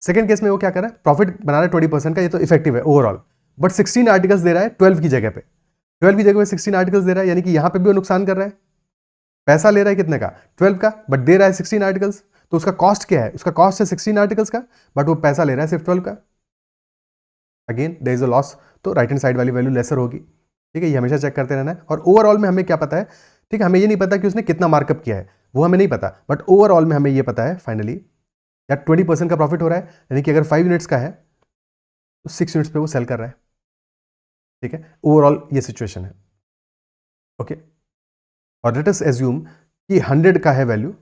सेकंड केस में वो क्या कर रहा है? प्रॉफिट बना रहा है 20% का, ये तो इफेक्टिव है ओवरऑल, बट 16 आर्टिकल्स दे रहा है 12 की जगह पे, 12 की जगह पे 16 आर्टिकल्स दे रहा है, यानी कि यहां पे भी वो नुकसान कर रहा है। पैसा ले रहा है कितने का? 12 का, बट दे रहा है 16 आर्टिकल्स। तो उसका कॉस्ट क्या है? उसका कॉस्ट है 16 आर्टिकल्स का, बट वो पैसा ले रहा है सिर्फ 12 का। Again there is a loss, तो राइट हैंड साइड वाली वैल्यू लेसर होगी। ठीक है, ये हमेशा चेक करते रहना है। और ओवरऑल में हमें क्या पता है? ठीक है, हमें ये नहीं पता कि उसने कितना मार्कअप किया है, वो हमें नहीं पता, बट ओवरऑल में हमें ये पता है फाइनली या 20% का प्रॉफिट हो रहा है, यानी कि अगर 5 यूनिट्स का है तो 6 यूनिट्स पे वो सेल कर रहा है। ठीक है, ओवरऑल ये सिचुएशन है। ओके, और लेट अस एज्यूम कि 100 का है वैल्यू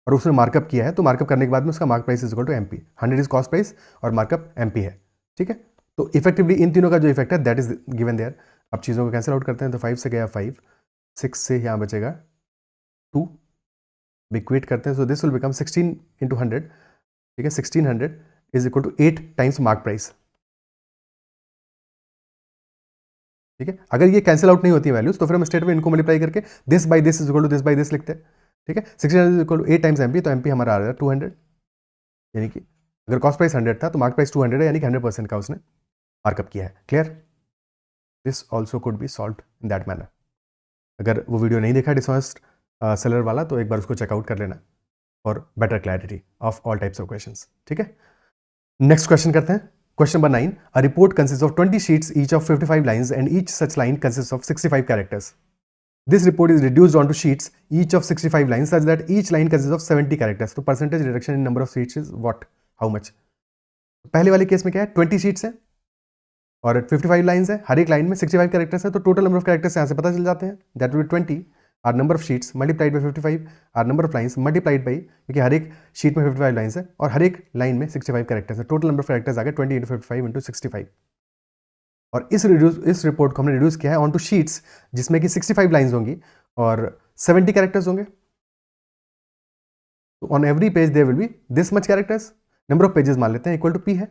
और उसने मार्कअप किया है, तो मार्कअप करने के बाद में उसका mark price is equal to MP। 100 इज कॉस्ट प्राइस और मार्कअप MP है। ठीक है, तो इफेक्टिवली इन तीनों का जो इफेक्ट है दैट इज गिवन देयर। अब चीज़ों को कैंसिल आउट करते हैं, तो 5 से गया 5, 6 से यहाँ बचेगा 2, इक्वेट करते हैं, so this will become 16 into 100। ठीक है, 1600 is equal to 8 times mark price. ठीक है, अगर ये कैंसिल आउट नहीं होती वैल्यूज तो फिर हम स्टेट में इनको मल्टीप्लाई करके this by this is equal to this by this लिखते हैं। ठीक है, 1600 is equal to 8 times MP, तो MP हमारा आ रहा है 200, यानी कि अगर कॉस्ट प्राइस 100 था तो मार्क प्राइस 200 है, यानी कि 100% का उसने मार्कअप किया है। Clear? This also could be solve in that manner. अगर वो वीडियो नहीं देखा डिसऑनेस्ट सेलर वाला तो एक बार उसको चेकआउट कर लेना for better clarity of all types of questions. ठीक है, नेक्स्ट क्वेश्चन करते हैं। Question number 9, a report consists of 20 sheets each of 55 lines and each such line consists of 65 characters. This report is reduced onto sheets each of 65 lines such that each line consists of 70 characters. तो percentage reduction in number of sheets is what? How much? पहले वाले case में क्या है? 20 sheets है और 55 lines है, हर एक लाइन में 65 कैरेक्टर्स है, तो टोटल नंबर ऑफ कैरेक्टर्स यहाँ से पता चल जाते हैं, that will be 20। Are number of sheets multiplied by 55 are number of lines multiplied by, क्योंकि हर एक शीट में 55 लाइन्स है और हर एक लाइन में 65 कैरेक्टर्स है, टोटल नंबर ऑफ कैरेक्टर्स आ गए 20 इंटू 55 इंटू 65। और इस रिपोर्ट को हमने रिड्यूस किया है ऑन टू शीट्स जिसमें कि 65 लाइन्स होंगी और 70 कैरेक्टर्स होंगे। तो on every page there will be this much characters, number of pages मान लेते हैं इक्वल टू पी है।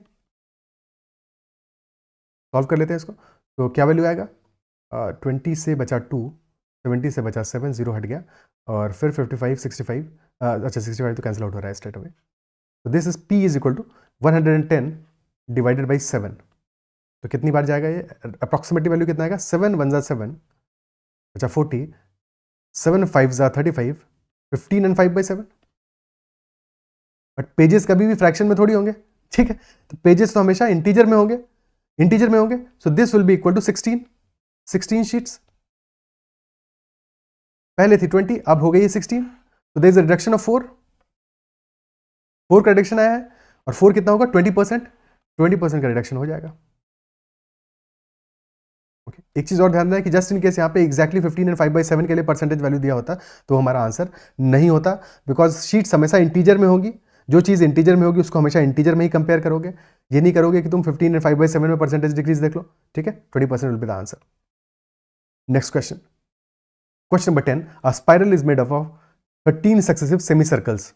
सॉल्व कर लेते हैं इसको, तो क्या वैल्यू आएगा, 20 से बचा 2, 70 से बचा 7, 0 हट गया, और फिर 55 65, अच्छा 65 तो कैंसिल आउट हो रहा है स्ट्रेट अवे। तो this is p is equal to 110 divided by 7। तो कितनी बार जाएगा ये, अप्रॉक्सीमेटली वैल्यू कितना आएगा, 7 1 जा 7, अच्छा 40, 7 5 जा 35, 15 एंड 5 बाई 7। बट पेजेस कभी भी फ्रैक्शन में थोड़ी होंगे, ठीक है, तो पेजेस तो हमेशा इंटीजर में होंगे, so this will be equal to 16 sheets. पहले थी 20, अब हो गई है 16, तो there is a reduction of 4 का रिडक्शन आया है, और 4 कितना होगा, 20% का रिडक्शन हो जाएगा। ओके, एक चीज और ध्यान दें कि जस्ट इन केस यहाँ पे एक्जैक्टली 15 एंड 5/7 के लिए परसेंटेज वैल्यू दिया होता तो हमारा आंसर नहीं होता, बिकॉज शीट्स हमेशा इंटीजर में होगी, जो चीज इंटीजर में होगी उसको हमेशा इंटीजर में ही कंपेयर करोगे, ये नहीं करोगे कि तुम 15 एंड 5/7 में परसेंटेज डिक्रीज देख लो, ठीक है, 20% will be the answer. Next question number 10, a spiral is made up of 13 successive semi circles.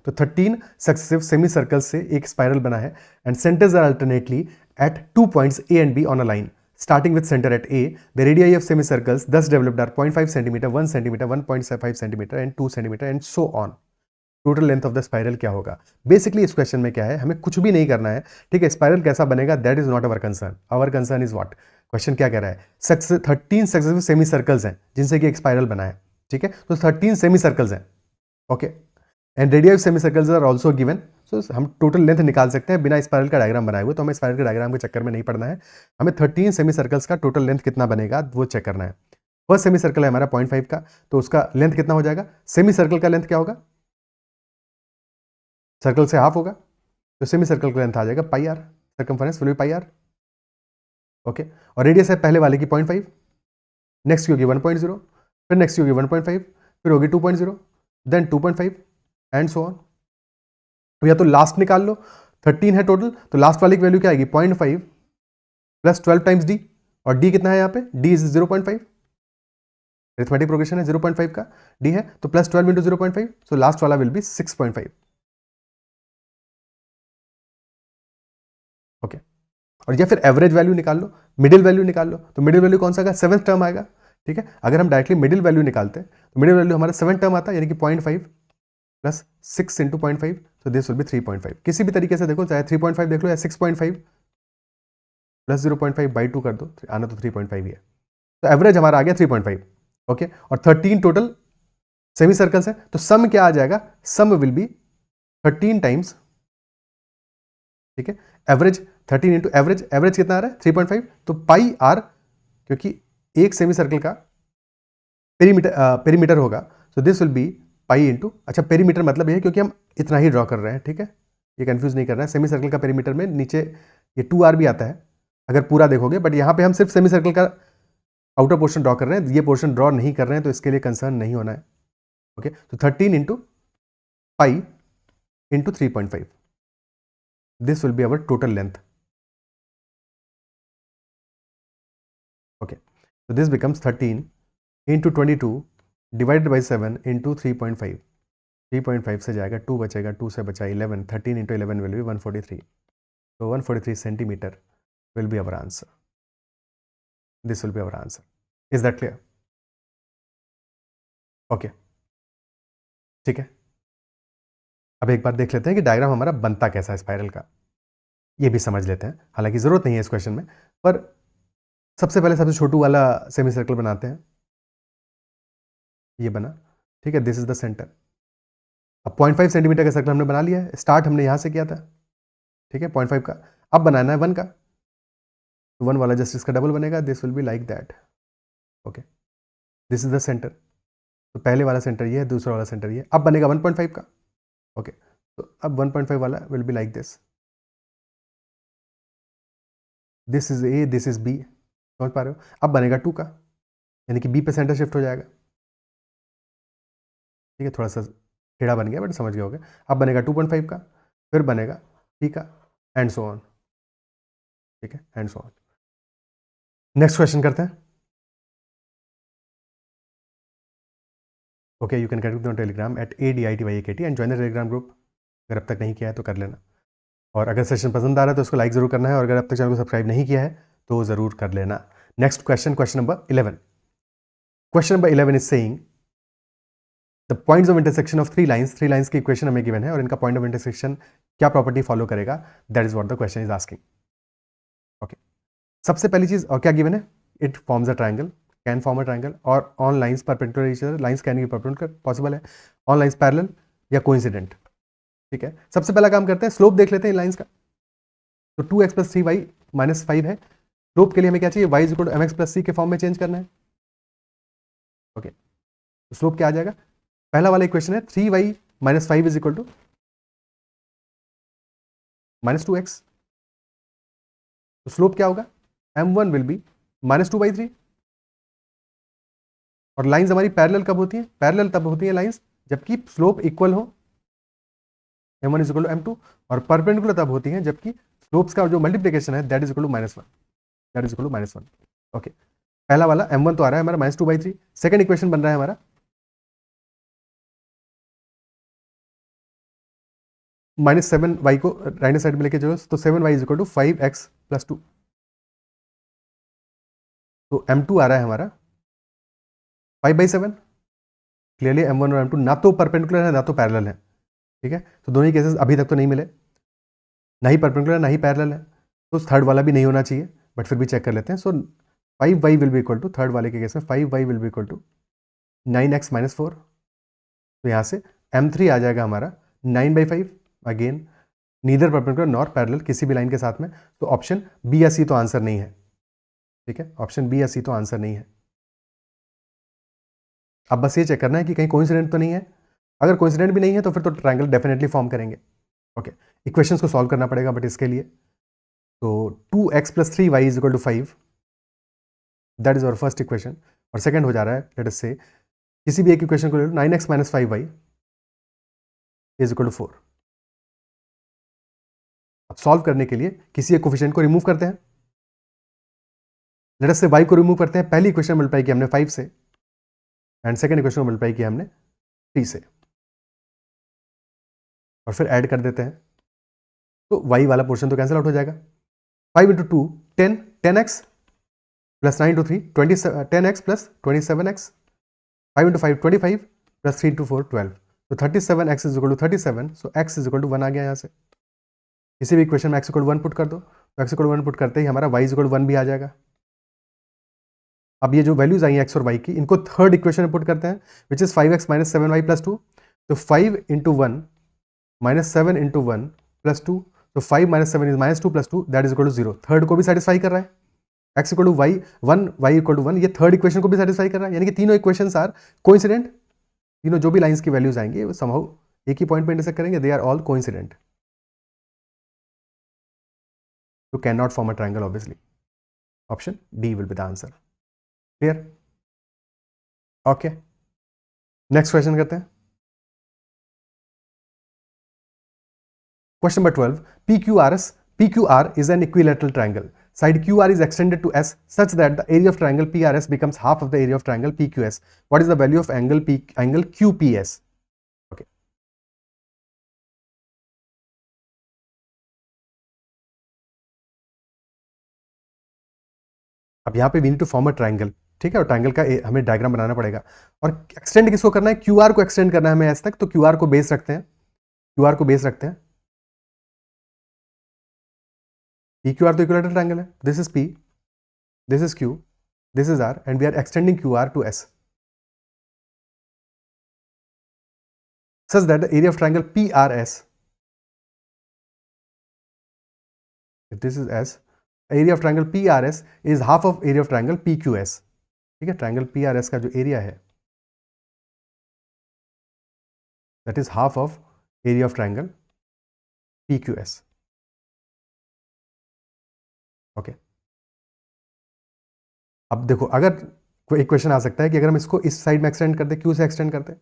तो 13 सक्सेसिव सेमी सर्कल्स से एक स्पाइरल बना है, and centres are alternately at 2 points A and B on a line starting with center at A. The radii of semicircles thus developed are 0.5 cm, 1 cm, 1.5 cm and 2 cm and so on. Total length of the spiral क्या होगा। Basically इस question में क्या है, हमें कुछ भी नहीं करना है, ठीक है, स्पाइरल कैसा बनेगा that is not our concern, our concern is what, question क्या कह रहा है, 13 सक्सेसिव सेमी सर्कल्स हैं जिनसे कि एक स्पाइरल बना है, ठीक है, तो 13 सेमी सर्कल्स हैं, okay, and radius of semi circles are also given. So हम टोटल लेंथ निकाल सकते हैं बिना स्पाइरल का डायग्राम बनाए हुए, तो हमें स्पाइरल के डायग्राम के चक्कर में नहीं पड़ना है, हमें 13 सेमी सर्कल्स का टोटल लेंथ कितना बनेगा वो चेक करना है। फर्स्ट सेमी सर्कल है हमारा 0.5 का, तो उसका लेंथ कितना हो जाएगा, सेमी सर्कल का लेंथ क्या होगा, सर्कल से हाफ होगा, तो सेमी सर्कल का लेंथ आ जाएगा pi r, circumference will be pi r, okay, और रेडियस है पहले वाले की 0.5, नेक्स्ट की होगी 1.0, फिर नेक्स्ट की होगी 1.5, फिर होगी 2.0, देन 2.5 एंड सो ऑन। तो या तो लास्ट निकाल लो, 13 है टोटल, तो लास्ट वाली की वैल्यू क्या आएगी, 0.5 प्लस 12 टाइम्स डी, और डी कितना है यहाँ पे, डी इज 0.5, अरिथमेटिक प्रोग्रेशन है 0.5 का, डी है तो प्लस 12 इंटू 0.5, सो लास्ट वाला विल बी 6.5, ओके, और या फिर एवरेज वैल्यू निकाल लो, मिडिल वैल्यू निकाल लो, तो मिडिल वैल्यू कौन सा आएगा, 7th टर्म आएगा, ठीक है, अगर हम डायरेक्टली मिडिल वैल्यू निकालते हैं तो मिडिल वैल्यू हमारा 7th टर्म आता है, यानी कि 0.5 प्लस 6 इंटू 0.5, तो दिस विल बी 3.5, किसी भी तरीके से देखो, चाहे 3.5 देख लो या 6.5 प्लस 0.5 बाई 2 कर दो, आना तो 3.5 ही है, तो एवरेज हमारा आ गया 3.5, ओके, और 13 टोटल सेमी सर्कल्स है, तो सम क्या आ जाएगा, सम विल बी 13 टाइम्स, ठीक है, एवरेज 13 इंटू एवरेज कितना आ रहा है 3.5, तो पाई आर, क्योंकि एक सेमी सर्कल का पेरीमीटर होगा, सो this will be pi into, अच्छा पेरीमीटर मतलब ये है क्योंकि हम इतना ही ड्रॉ कर रहे हैं, ठीक है, ये कंफ्यूज नहीं करना है, सेमी सर्कल का पेरीमीटर में नीचे ये 2r भी आता है अगर पूरा देखोगे, बट यहाँ पे हम सिर्फ सेमी सर्कल का आउटर पोर्शन ड्रॉ कर रहे हैं, ये पोर्शन ड्रॉ नहीं कर रहे हैं, तो इसके लिए कंसर्न नहीं होना है, ओके, तो 13 into pi into 3.5, this will be our total length, okay, so this becomes 13 into 22 divided by 7 into 3.5, 3.5 से जाएगा 2 बचेगा, 2 से बचा 11, 13 into 11 will be 143, so 143 centimeter will be our answer, this will be our answer, is that clear, okay, ठीक है, अब एक बार देख लेते हैं कि डायग्राम हमारा बनता कैसा है स्पाइरल का, ये भी समझ लेते हैं, हालांकि जरूरत नहीं है इस क्वेश्चन में, पर सबसे पहले सबसे छोटू वाला सेमी सर्कल बनाते हैं, ये बना, ठीक है, दिस इज द सेंटर, अब 0.5 सेंटीमीटर का सर्कल हमने बना लिया है, स्टार्ट हमने यहां से किया था, ठीक है, 0.5 का, अब बनाना है 1 का, तो 1 वाला जस्ट इसका डबल बनेगा, this will be like that, okay, this is the centre, तो पहले वाला सेंटर ये है, दूसरा वाला सेंटर ये, अब बनेगा 1.5 का, ओके, तो अब 1.5 वाला will be like this is A, this is B, समझ पा रहे हो, अब बनेगा 2 का, यानी कि बी पे सेंटर शिफ्ट हो जाएगा, ठीक है, थोड़ा सा टेढ़ा बन गया बट समझ गए होगे। अब बनेगा 2.5 का, फिर बनेगा 3 का, एंड सो ऑन। ठीक है, and so on. Next question करते हैं। Okay, you can connect on Telegram at ADITYAKT and join the Telegram group. अगर अब तक नहीं किया है तो कर लेना, और अगर सेशन पसंद आ रहा है तो उसको लाइक ज़रूर करना है, और अगर अब तक चैनल को सब्सक्राइब नहीं किया है तो ज़रूर कर लेना। Next question, question number 11। Question number 11 is saying the points of intersection of three lines की इक्वेशन हमें गिवन है, और इनका पॉइंट ऑफ इंटरसेक्शन क्या प्रॉपर्टी फॉलो करेगा, that is what the question is asking. Okay, सबसे पहली चीज और क्या गिवन है, it forms a triangle, can form a triangle, और on lines perpendicular each other, lines can be perpendicular, possible है, ऑन लाइंस पैरेलल या कोइंसिडेंट। ठीक है, सबसे पहला काम करते हैं, स्लोप देख लेते हैं लाइंस का। तो 2x + 3y - 5 है। स्लोप के लिए हमें क्या चाहिए, y = mx + c के फॉर्म में चेंज करना है। ओके, तो स्लोप क्या आ जाएगा, पहला वाला इक्वेशन है 3y - 5 = -2x। तो स्लोप क्या होगा, m1 विल बी -2/3। और लाइंस हमारी पैरेलल कब होती है, पैरेलल तब होती है लाइंस जबकि स्लोप इक्वल हो, m1 = m2, और परपेंडिकुलर तब होती है जबकि स्लोप्स का जो मल्टीप्लिकेशन है that is equal to -1, that is equal to -1। Okay, पहला वाला m1 तो आ रहा है हमारा -2/3। सेकंड इक्वेशन बन रहा है हमारा -7y को राइट साइड में लेके जाओ, तो 7y = 5x + 2। तो m2 आ रहा है हमारा 5/7। क्लियरली m1 और m2 ना तो परपेंडिकुलर है ना तो पैरेलल है। ठीक है, तो दोनों ही केसेस अभी तक तो नहीं मिले, ना ही परपेंडिकुलर ना ही पैरेलल है, तो थर्ड वाला भी नहीं होना चाहिए, बट फिर भी चेक कर लेते हैं। So 5y will be equal to, third वाले के केस में 5y will be equal to 9x - 4। तो यहाँ से m3 आ जाएगा हमारा 9/5। Again neither perpendicular nor parallel किसी भी लाइन के साथ में, तो ऑप्शन बी या सी तो आंसर नहीं है। ठीक है, ऑप्शन बी या सी तो आंसर नहीं है। अब बस ये चेक करना है कि कहीं कोइंसिडेंट तो नहीं है। अगर कोइंसिडेंट भी नहीं है तो फिर तो ट्रायंगल डेफिनेटली फॉर्म करेंगे। ओके, इक्वेशंस को सॉल्व करना पड़ेगा, बट इसके लिए तो 2x + 3y = 5, that is our first equation. और सेकंड हो जा रहा है, लेट अस से किसी भी एक इक्वेशन को ले लो, 9x - 5y = 4। अब सॉल्व करने के लिए किसी एक कोफिशिएंट को रिमूव करते हैं। लेट अस से y को रिमूव करते हैं, पहली इक्वेशन मल्टीप्लाई की हमने 5 से, एंड सेकंड इक्वेशन को मल्टीप्लाई किया हमने 3 से, और फिर ऐड कर देते हैं, तो y वाला पोर्शन तो कैंसिल आउट हो जाएगा। 5 × 2 10, 10x + 9 × 3 20, 10x + 27x, 5 × 5 25 + 3 × 4 12। तो 37x = 37, सो x = 1 आ गया यहाँ से। किसी भी इक्वेशन में x = 1 पुट कर दो, तो x = 1 पुट करते ही हमारा y = 1 भी आ जाएगा। अब ये जो वैल्यूज आई हैं x और y की, इनको थर्ड इक्वेशन में पुट करते हैं, विच इज 5x - 7y + 2। तो 5 × 1 - 7 × 1 + 2, तो 5 - 7 is -2 + 2, that is equal to 0। Third को भी सेटिस्फाई कर रहा है, x = y 1, y = 1, ये थर्ड इक्वेशन को भी सेटिस्फाई कर रहा है, यानी कि तीनों इक्वेशंस आर कोइंसिडेंट। तीनों जो भी लाइंस की वैल्यूज आएंगे वो समहाउ एक ही पॉइंट पे इंटरसेक्ट करेंगे, दे आर ऑल कोइंसिडेंट, तो can not form a triangle obviously. Option D will be the answer. Clear? Okay, next question करते हैं। Question number 12. PQR is an equilateral triangle. Side QR is extended to S such that the area of triangle PRS becomes half of the area of triangle PQS. What is the value of angle QPS? Okay. अब यहाँ पे we need to form a triangle. ठीक है, और triangle का हमें diagram बनाना पड़ेगा, और एक्सटेंड किसको करना है, क्यूआर को एक्सटेंड करना है हमें एस तक, तो क्यूआर को बेस रखते हैं, क्यूआर को बेस रखते हैं। पी क्यू आर तो इक्विलेटरल ट्राइंगल है, this is P, this is Q, this is R, and we are extending Q R to S such that the area of triangle PRS, if this is S, area of triangle PRS is half of area of triangle PQS. ठीक है, triangle PRS का जो area है that is half of area of triangle PQS. Okay, अब देखो, अगर कोई एक क्वेश्चन आ सकता है कि अगर हम इसको इस साइड में एक्सटेंड करते, क्यू से एक्सटेंड करते,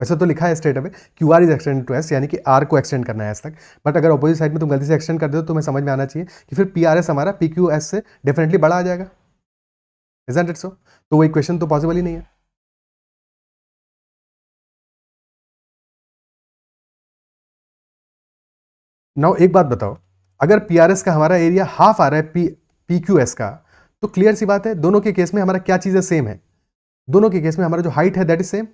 वैसे तो लिखा है straight away Q R is extend to S, यानी कि आर को एक्सटेंड करना है एस तक, बट अगर ऑपोजिट साइड में तुम गलती से एक्सटेंड कर दो तो तुम्हें समझ में आना चाहिए कि फिर पी आर एस हमारा पी क्यू एस से डेफिनेटली बड़ा आ जाएगा, इजंट इट सो? तो वो इक्वेशन तो पॉसिबल ही नहीं है। नाउ एक बात बताओ, अगर पी आर एस का हमारा एरिया हाफ आ रहा है पी क्यू एस का, तो क्लियर सी बात है दोनों के केस में हमारा क्या चीजें सेम है? दोनों के केस में हमारा जो हाइट है that is same,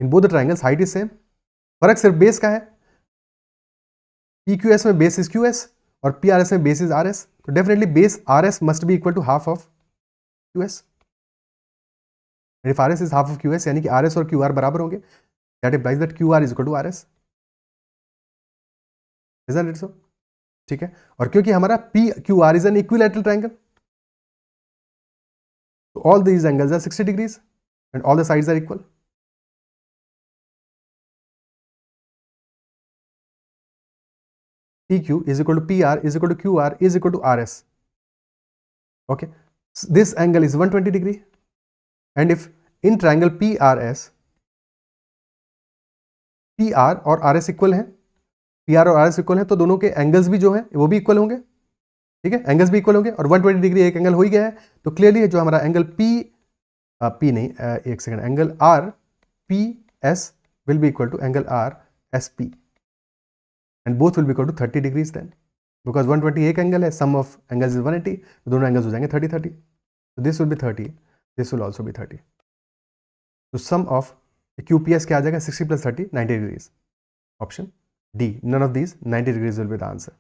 in both the triangles height is same, फर्क सिर्फ बेस का है। पी क्यू एस में बेस इज क्यू एस और पी आर एस में बेस इज आर एस, तो definitely base R S must be equal to half of Q S. If R S is half of Q S, यानी कि R S और Q R बराबर होंगे, that implies that Q R is equal to R S, isn't it so? ठीक है, और क्योंकि हमारा P Q R is an equilateral triangle, तो all these angles are 60 degrees and all the sides are equal. PQ is equal to PR is equal to QR is equal to RS. Okay, so this angle is 120 degree, and if in triangle PRS, PR और RS equal है, PR और RS equal है, तो दोनों के angles भी जो है वो भी इक्वल होंगे, ठीक है, एंगल्स भी इक्वल होंगे, और 120 डिग्री एक एंगल हो ही गया है, तो क्लियरली जो हमारा एंगल P नहीं, एक second, angle RPS will be equal to angle RSP and both will be equal to 30 degrees then, because 120 एक एंगल है, sum of angles is 180, तो दोनों एंगल्स हो जाएंगे 30-30, so this will be 30, this will also be 30, तो sum of QPS क्या आ जाएगा? 60 plus 30 90 degrees, option D, none of these 90 degrees will be the answer.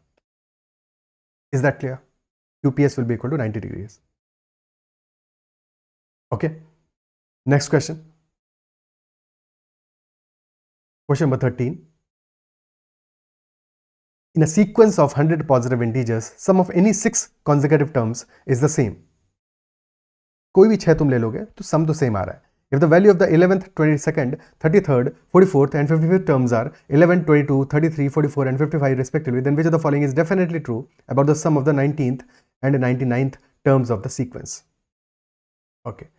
Is that clear? QPS will be equal to 90 degrees. Okay, next question, question number 13. In a sequence of 100 positive integers, sum of any 6 consecutive terms is the same. कोई भी 6 तुम ले लोगे तो sum तो same आ रहा है. If the value of the 11th, 22nd, 33rd, 44th and 55th terms are 11, 22, 33, 44 and 55 respectively, then which of the following is definitely true about the sum of the 19th and 99th terms of the sequence? Okay.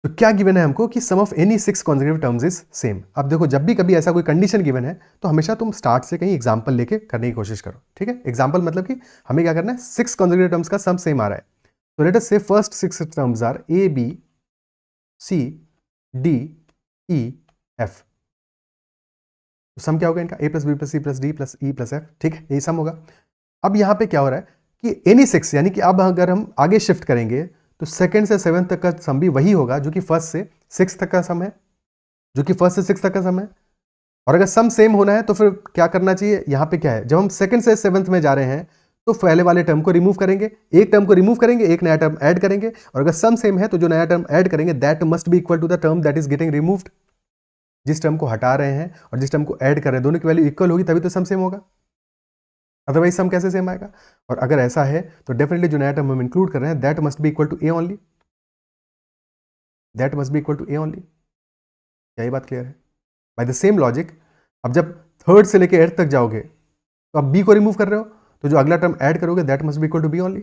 तो क्या given है हमको कि sum of any 6 consecutive terms is same. अब देखो जब भी कभी ऐसा कोई कंडीशन गिवन है तो हमेशा तुम स्टार्ट से कहीं एग्जांपल लेके करने की कोशिश करो, ठीक है। एग्जांपल मतलब कि हमें क्या करना है, 6 कॉन्सेक्यूटिव टर्म्स का सम सेम आ रहा है, तो let us say first 6 terms are A B C D E F, तो सम क्या होगा इनका, A plus B plus C plus D plus E plus F, ठीक है, यही सम होगा। अब यहाँ पे क्या हो रहा है कि एनी 6, यानी कि अब अगर हम आगे शिफ्ट करेंगे तो सेकंड से 7 तक का सम भी वही होगा जो कि फर्स्ट से 6 तक का सम है, जो कि फर्स्ट से 6 तक का सम है। और अगर सम सेम होना है तो फिर क्या करना चाहिए, यहाँ पे क्या है, जब हम सेकंड से 7th में जा रहे हैं तो पहले वाले टर्म को रिमूव करेंगे, एक टर्म को रिमूव करेंगे, एक नया टर्म ऐड करेंगे, और अगर सम सेम है तो जो नया टर्म ऐड करेंगे that must be equal to the term that is getting removed. जिस टर्म को हटा रहे हैं और जिस टर्म को ऐड कर रहे हैं दोनों की वैल्यू इक्वल होगी तभी तो सम सेम होगा, अदरवाइज सम कैसे सेम आएगा। और अगर ऐसा है तो डेफिनेटली जो नया टर्म हम इंक्लूड कर रहे हैं that must be equal to A only, that must be equal to A only. यही बात क्लियर है? बाय द सेम लॉजिक, अब जब थर्ड से लेके 8th तक जाओगे तो अब बी को रिमूव कर रहे हो तो जो अगला टर्म ऐड करोगे that must be equal to B only.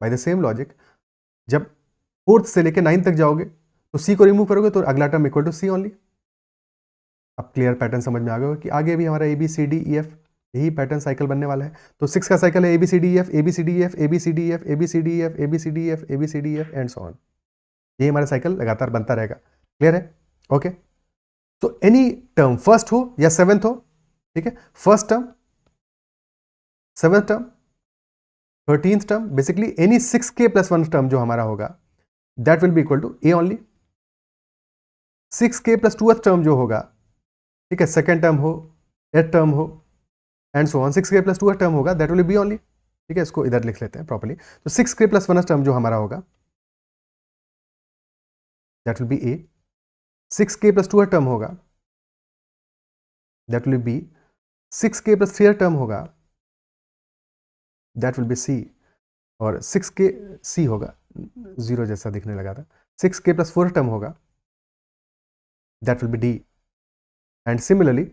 By the same logic, जब 4th से लेके 9th तक जाओगे तो सी को रिमूव करोगे तो अगला term equal to C only. अब क्लियर पैटर्न समझ में आ गया कि आगे भी हमारा A B C D E F यही पैटर्न साइकिल बनने वाला है। तो 6 का साइकिल है A B C D F A B C D F A B C D F A B C D F A B C D F A B C D F and so on, ये हमारा cycle लगातार बनता रहेगा। Clear है? Okay, तो any term first हो या 7th हो, ठीक है, first term, 7th term, 13th term, basically any 6k + 1 term जो हमारा होगा that will be equal to A only. 6k + 2th term जो होगा, ठीक है, सेकेंड टर्म हो, 8th टर्म हो and so on, 6k + 2th term होगा दैट विल बी ओनली, ठीक है, इसको इधर लिख लेते हैं प्रॉपर्ली। तो 6k + 1th टर्म जो हमारा होगा that will be A, 6k + 2th term होगा that will be, 6k + 3rd term होगा दैट विल बी सी, और 6k सी होगा, 0 जैसा दिखने लगा था, 6k + 4th टर्म होगा that will be D, and similarly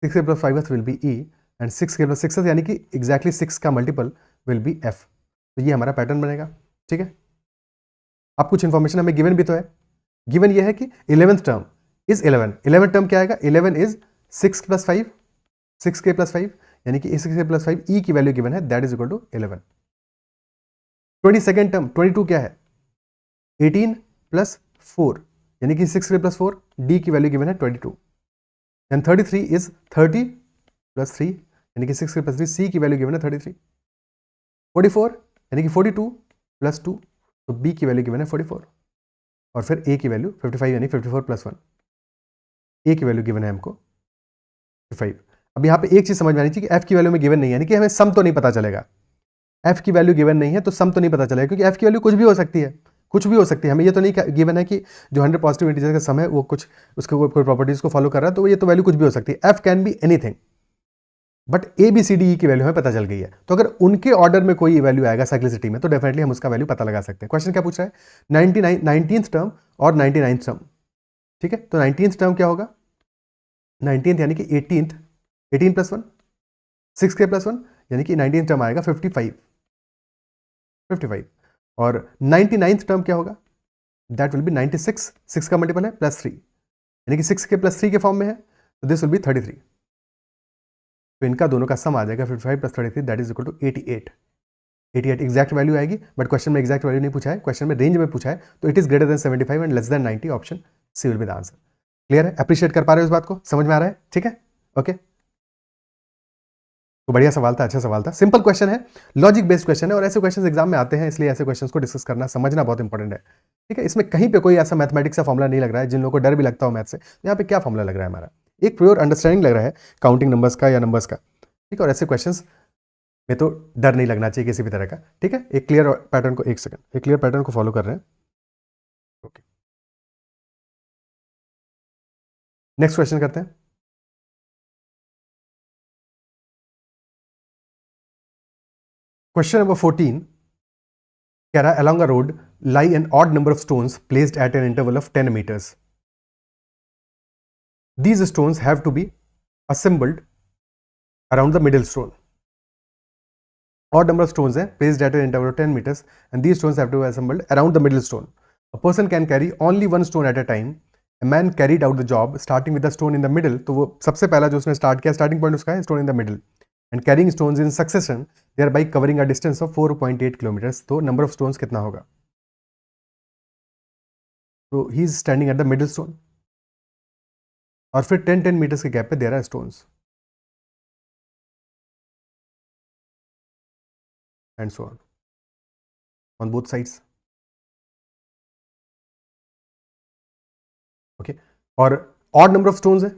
6k + 5th will be E, and 6k + 6th यानी कि एग्जैक्टली 6 का मल्टीपल विल बी एफ। तो ये हमारा पैटर्न बनेगा, ठीक है। अब कुछ इंफॉर्मेशन हमें गिवन भी तो है गिवन ये है कि 11th term is 11, 11th term क्या आएगा, 11 इज 6 + 5, 6k + 5, यानी कि 6k + 5 ई की वैल्यू गिवन है, that is equal to 11। 22nd term 22 क्या है, 18 + 4, यानी कि 6k + 4, डी की वैल्यू गिवन है 22। एंड 33 इज 30 + 3, यानी कि 6k + 3, सी की वैल्यू गिवन है 33। 44 यानी कि 42 + 2, तो बी की वैल्यू गिवन है 44, और फिर ए की वैल्यू 55 यानी 54 + 1, ए की वैल्यू गिवन है हमको 55। अब यहाँ पे एक चीज समझ में आनी चाहिए कि एफ की वैल्यू में गिवन नहीं है, यानी कि हमें सम तो नहीं पता चलेगा। एफ की वैल्यू गिवन नहीं है तो सम तो नहीं पता चलेगा, क्योंकि एफ की वैल्यू कुछ भी हो सकती है, कुछ भी हो सकती है। हमें ये तो नहीं गिवन है कि जो 100 पॉजिटिव इंटीजर का सम है वो कुछ उसके कोई प्रॉपर्टीज को फॉलो कर रहा है, तो ये तो वैल्यू कुछ भी हो सकती है। F can be anything, but A B C D E की वैल्यू हमें पता चल गई है, तो अगर उनके ऑर्डर में कोई वैल्यू आएगा साइक्लिसिटी में तो डेफिनेटली हम उसका वैल्यू पता लगा सकते हैं। क्वेश्चन क्या पूछ रहा है, 19th टर्म और 99th टर्म, ठीक है। तो 19th टर्म क्या होगा, 19th यानी कि 18th, 18 + 1, 6k + 1, यानी कि 19th टर्म आएगा 55, और 99th टर्म क्या होगा, दैट विल बी 96, 6 का मल्टीपल है +3, यानी कि 6k + 3 के फॉर्म में है, तो दिस विल बी 33। तो इनका दोनों का सम आ जाएगा 55 + 33, that is equal to 88। 88 exact value आएगी, बट क्वेश्चन में एग्जैक्ट वैल्यू नहीं पूछा है, क्वेश्चन में रेंज में पूछा है, तो it is greater than 75 and less than 90, option C will be the answer. Clear है, अप्रिशिएट कर पा रहे हो इस बात को, समझ में आ रहा है, ठीक है, ओके। तो बढ़िया सवाल था, अच्छा सवाल था, सिंपल क्वेश्चन है, लॉजिक बेस्ड क्वेश्चन है, और ऐसे क्वेश्चन एग्जाम में आते हैं, इसलिए ऐसे क्वेश्चन को डिस्कस करना समझना बहुत इंपॉर्टेंट है, ठीक है। इसमें कहीं पे कोई ऐसा मैथमेटिक्स का फॉर्मुला नहीं लग रहा है, जिन लोगों को डर भी लगता हो मैथ से, यहाँ पे क्या फॉर्मुला लग रहा है हमारा, एक प्योर अंडरस्टैंडिंग लग रहा है काउंटिंग नंबर्स का या नंबर्स का, ठीक है। और ऐसे क्वेश्चंस में तो डर नहीं लगना चाहिए किसी भी तरह का, ठीक है। एक क्लियर पैटर्न को, एक सेकंड, एक क्लियर पैटर्न को फॉलो कर रहे हैं, ओके। नेक्स्ट क्वेश्चन करते हैं। क्वेश्चन नंबर 14 कह रहा है, along a road lie an odd number of stones placed at an interval of 10 meters. These stones have to be assembled around the middle stone. Odd number of stones placed at an interval of 10 meters, and these stones have to be assembled around the middle stone. A person can carry only one stone at a time. A man carried out the job starting with the stone in the middle. तो वो सबसे पहला जो उसने start किया, starting point उसका है stone in the middle, and carrying stones in succession, thereby covering a distance of 4.8 kilometers. तो नंबर ऑफ स्टोन्स कितना होगा, तो he is standing at the middle stone, और फिर 10 मीटर्स के गैप पे there are stones and so on both sides, okay. और odd number of stones है,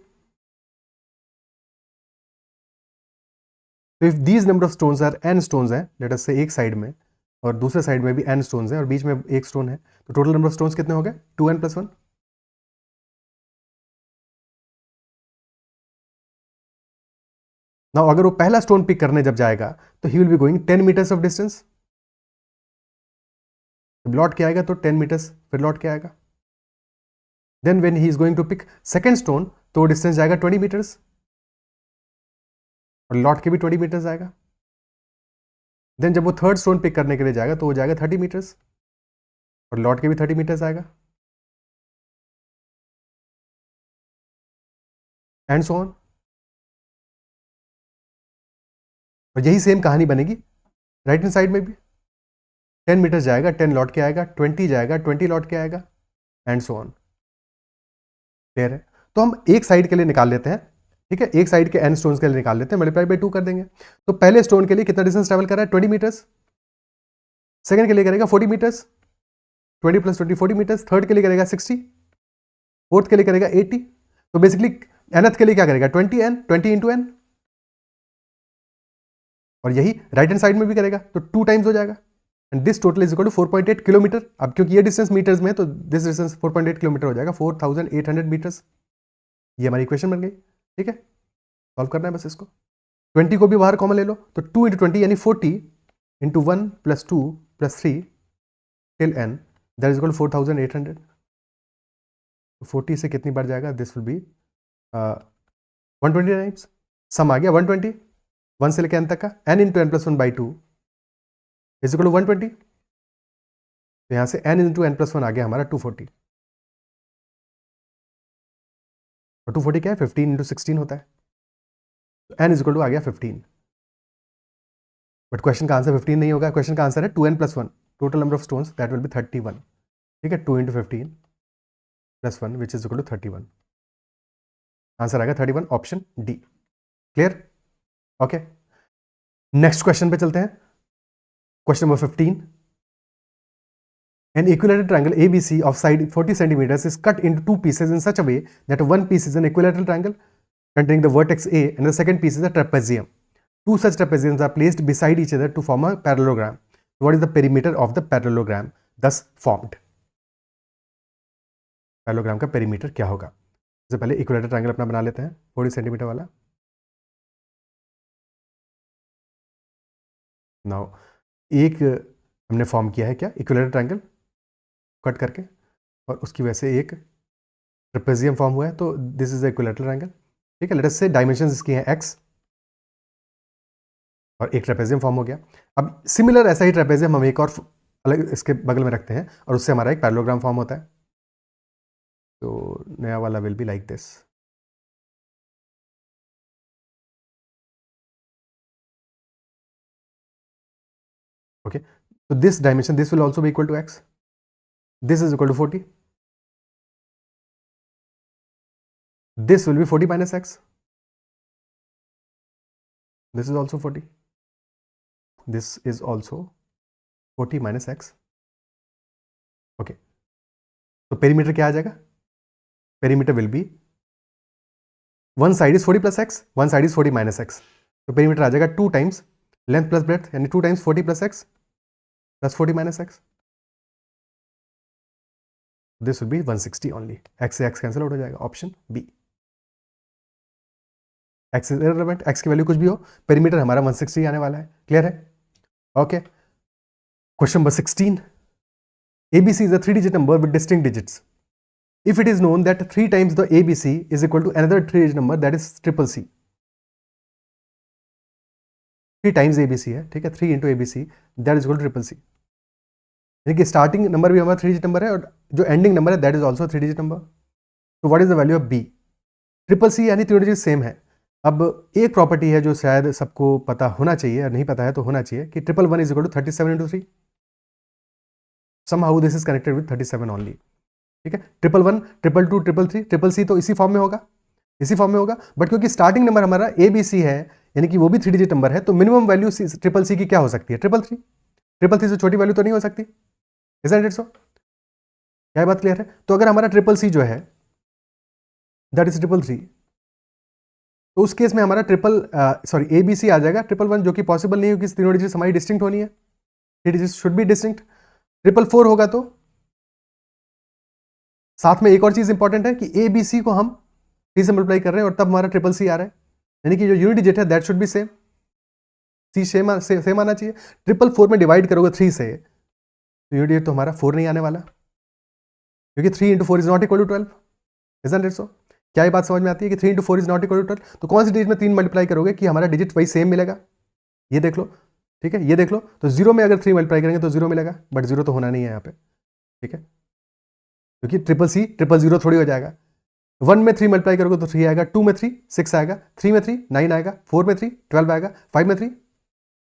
तो if these number of stones are n stones है, लेट अस से एक side में और दूसरे साइड में भी n स्टोन्स है और बीच में एक स्टोन है, तो टोटल नंबर ऑफ स्टोन्स कितने हो गए, 2n + 1। नाउ अगर वो पहला स्टोन पिक करने जब जाएगा तो he will be going 10 meters of distance, जब लौट के आएगा तो 10 मीटर्स फिर लौट के आएगा। Then when he is going to pick second stone तो डिस्टेंस जाएगा 20 मीटर्स, और लौट के भी 20 मीटर्स आएगा। देन जब वो थर्ड स्टोन पिक करने के लिए जाएगा तो वो जाएगा 30 मीटर्स, और लौट के भी 30 मीटर्स आएगा, एंड सो ऑन। और यही सेम कहानी बनेगी राइट हैंड साइड में भी, 10 मीटर्स जाएगा, 10 लौट के आएगा, 20 जाएगा, 20 लौट के आएगा, एंड सो ऑन। क्लियर है, तो हम एक साइड के लिए निकाल लेते हैं, ठीक है, एक साइड के n स्टोन्स के लिए निकाल लेते हैं, मल्टीप्लाई बाय 2 कर देंगे। तो पहले स्टोन के लिए कितना डिस्टेंस ट्रैवल कर रहा है, 20 मीटर्स, सेकंड के लिए करेगा 40 मीटर्स, 20 + 20 40 मीटर्स, थर्ड के लिए करेगा 60, फोर्थ के लिए करेगा 80, तो बेसिकली nth के लिए क्या करेगा 20n, 20 × n, और यही राइट हैंड साइड में भी करेगा तो 2 टाइम्स हो जाएगा, and this total is equal to 4.8 kilometre. अब क्योंकि ये डिस्टेंस मीटर्स में है तो दिस डिस्टेंस 4.8 किलोमीटर हो जाएगा, 4800 मीटर्स। ये हमारी इक्वेशन बन गई, ठीक है, सॉल्व करना है बस इसको। 20 को भी बाहर कॉमन ले लो, तो 2 × 20 यानी 40 × 1 + 2 + 3 till n, that is equal 4800। 40 से कितनी बार जाएगा, दिस विल बी 120 टाइम्स। सम आ गया 120, 1 से लेकर n तक का, n × n + 1/2 is equal to 120, तो यहाँ से n × n + 1 आ गया हमारा 240। और 240 क्या है, 15 इंटू 16 होता है, तो n इज इक्वल टू आ गया 15। बट क्वेश्चन का आंसर 15 नहीं होगा, क्वेश्चन का आंसर है 2n + 1, total number of stones that will be 31। ठीक है, 2 into 15 + 1 which is equal to 31। Answer आएगा 31, option D. Clear? Okay, next question पे चलते हैं। Question number 15, an equilateral triangle ABC of side 40 centimeters is cut into two pieces in such a way that one piece is an equilateral triangle containing the vertex A and the second piece is a trapezium. Two such trapeziums are placed beside each other to form a parallelogram. What is the perimeter of the parallelogram thus formed? Parallelogram का perimeter क्या होगा? सबसे पहले equilateral triangle अपना बना लेते हैं 40 centimetre वाला। नाउ एक हमने फॉर्म किया है क्या, इक्विलेटरल ट्रायंगल कट करके, और उसकी वजह से एक ट्रेपेजियम फॉर्म हुआ है, तो दिस इज इक्विलेटरल ट्रायंगल। ठीक है, लेट अस से डायमेंशंस इसकी हैं x, और एक ट्रेपेजियम फॉर्म हो गया। अब सिमिलर ऐसा ही ट्रेपेजियम हम एक और अलग इसके बगल में रखते हैं, और उससे हमारा एक पैरेललोग्राम फॉर्म होता है। तो नया वाला will be like this. Okay, so this dimension, this will also be equal to x, this is equal to 40, this will be 40 minus x, this is also 40, this is also 40 minus x. Okay, तो perimeter क्या आ जाएगा? Perimeter will be one side is 40 plus X, one side is 40 minus X, तो perimeter आ जाएगा 2 times length plus breadth, यानी 2 times 40 plus X plus 40 minus X, this will be 160 only. X से X cancel out हो जाएगा, option B. X is irrelevant, X की वैल्यू कुछ भी हो, पेरीमीटर हमारा 160 आने वाला है। क्लियर है? Okay, question number 16, ABC is a 3-digit number with distinct digits. If it is known that 3 times the ABC is equal to another 3-digit number that is triple C. 3 times ABC है, ठीक है, 3 into ABC that is equal to triple C. यानी कि starting number भी हमारा 3-digit number है, और जो एंडिंग नंबर है that is also 3-digit number. तो what is the value of B? Triple C यानी 3 डिजिट सेम है। अब एक प्रॉपर्टी है जो शायद सबको पता होना चाहिए, और नहीं पता है तो होना चाहिए, कि 111 is equal to 37 into 3। somehow this is connected with 37 only। ठीक है, 111, 222, 333, ट्रिपल सी तो इसी फॉर्म में होगा, इसी फॉर्म में होगा, बट क्योंकि स्टार्टिंग नंबर हमारा ABC है, यानी कि वो भी 3-digit नंबर है, तो मिनिमम वैल्यू ट्रिपल सी की क्या हो सकती है? 333। 333 से छोटी वैल्यू तो नहीं हो सकती, isn't it so? क्या बात क्लियर है? तो अगर हमारा ट्रिपल सी जो है दैट इज 333, तो उस केस में हमारा ABC आ जाएगा 111, जो कि पॉसिबल नहीं होगी, तीनों डिजिट हमारी डिस्टिंक्ट होनी है, 3 डिजिट शुड बी डिस्टिंक्ट। 444 होगा तो साथ में एक और चीज इंपॉर्टेंट है कि ABC को हम 3 से मल्टीप्लाई कर रहे हैं, और तब हमारा ट्रिपल C आ रहा है, यानी कि जो यूनिट डिजिट है that should be same, C same आना चाहिए। 444 में डिवाइड करोगे 3 से, तो यूनिट डिजिट तो हमारा 4 नहीं आने वाला, क्योंकि 3 into 4 is not equal to 12, isn't it so? क्या ये बात समझ में आती है कि 3 into 4 is not equal to 12? तो कौन सी डिजिट में 3 मल्टीप्लाई करोगे कि हमारा डिजिट वही सेम मिलेगा? ये देख लो, ठीक है, ये देख लो, तो 0 में अगर 3 मल्टीप्लाई करेंगे तो 0 मिलेगा, बट 0 तो होना नहीं है यहाँ पे, ठीक है, क्योंकि ट्रिपल C 000 थोड़ी हो जाएगा। 1 में 3 मल्टीप्लाई करोगे तो 3 आएगा, 2 में 3 6 आएगा, 3 में 3 9 आएगा, 4 में 3 12 आएगा, 5 में 3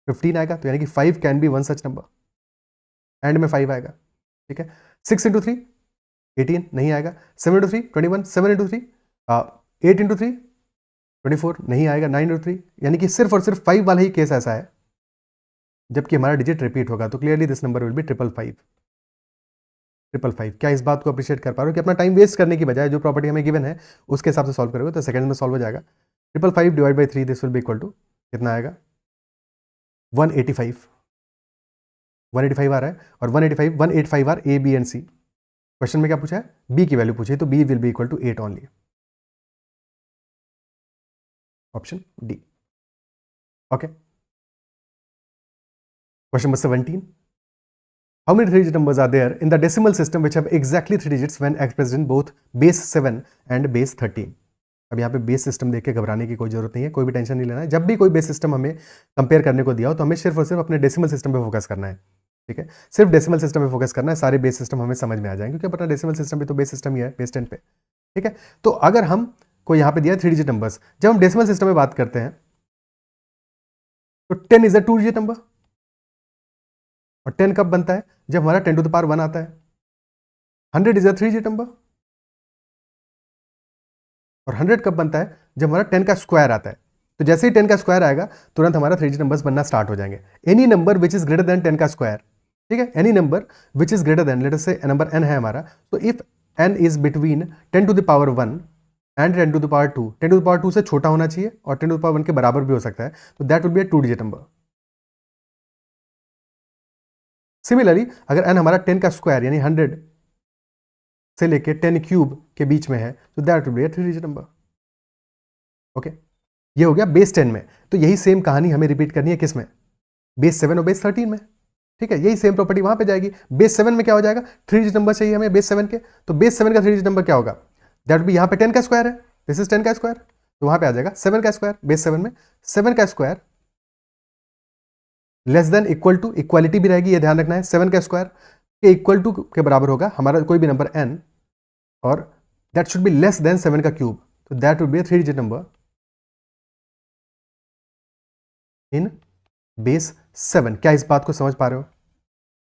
15 आएगा, तो यानी कि 5 can be one such number, and में 5 आएगा, ठीक है। 6 into 3 18 नहीं आएगा, 7 into 3 21, 7 into 3 8 into 3 24 नहीं आएगा, 9 into 3, यानी कि सिर्फ और सिर्फ 5 वाला ही केस ऐसा है जबकि हमारा डिजिट रिपीट होगा, तो clearly this number will B 555। 555, क्या इस बात को अप्रिशिएट कर पा रहे हो कि अपना टाइम वेस्ट करने की बजाय जो प्रॉपर्टी हमें गिवन है उसके हिसाब से सॉल्व करोगे तो सेकंड में सॉल्व हो जाएगा। 555 divide by 3 this will be equal to कितना आएगा? 185। 185 आ रहा है, और 185 are A, B and C। क्वेश्चन में क्या पूछा है? B की वैल्यू पूछी है, तो B will be equal to 8 only, option D. Okay, question number 17, how many 3-digit numbers are there in the decimal system which have exactly 3 digits when expressed in both base 7 and base 13? अब यहाँ पे base system देख के घबराने की कोई जरूरत नहीं है, कोई भी टेंशन नहीं लेना है। जब भी कोई बेस सिस्टम हमें कंपेयर करने को दिया हो तो हमें सिर्फ और सिर्फ अपने डेसिमल सिस्टम पे फोकस करना है, ठीक है, सिर्फ डेसिमल सिस्टम पे फोकस करना है, सारे बेस सिस्टम हमें समझ में आ जाएंगे, क्योंकि अपना डेसिमल सिस्टम भी तो बेस सिस्टम ही है, बेस 10 पे, ठीक है। तो अगर हम को यहाँ पे दिया है 3 डिजिट नंबर्स। जब हम डेसिमल सिस्टम में बात करते हैं तो 10 इज अ 2 डिजिट नंबर, और 10 कब बनता है? जब हमारा 10 टू द पावर 1 आता है। 100 इज अ 3 डिजिट नंबर, और 100 कब बनता है? जब हमारा 10 का स्क्वायर आता है। तो जैसे ही 10 का स्क्वायर आएगा तुरंत हमारा 3 डिजिट नंबर्स बनना स्टार्ट हो जाएंगे। Any number which is greater than 10 का स्क्वायर, ठीक है, any number which is greater than, let us say number n है हमारा, तो if n is between 10 to the power 1 and 10 to the power 2, 10 to the power 2 से छोटा होना चाहिए और 10 टू द पावर 1 के बराबर भी हो सकता है, तो that will be a 2 digit number. Similarly अगर n हमारा 10 का स्क्वायर यानी 100 से लेके 10 क्यूब के बीच में है, तो that will be a 3 digit number. Okay, ये हो गया बेस 10 में। तो यही सेम कहानी हमें रिपीट करनी है किस में? बेस 7 और बेस 13 में, ठीक है, यही सेम प्रॉपर्टी वहां पे जाएगी। बेस 7 में क्या हो जाएगा? 3 डिजिट नंबर चाहिए हमें बेस 7 के, तो बेस 7 का 3 डिजिट नंबर क्या होगा? दैट भी यहाँ पे 10 का स्क्वायर है, दिस इज 10 का स्क्वायर, तो वहां पे आ जाएगा 7 का स्क्वायर। बेस 7 में 7 का square less than equal to, equality भी रहेगी, ये ध्यान रखना है, 7 का स्क्वायर के इक्वल टू के बराबर होगा हमारा कोई भी नंबर n, और that should be less than 7 का क्यूब, तो that would be 3 digit number in base 7। क्या इस बात को समझ पा रहे हो?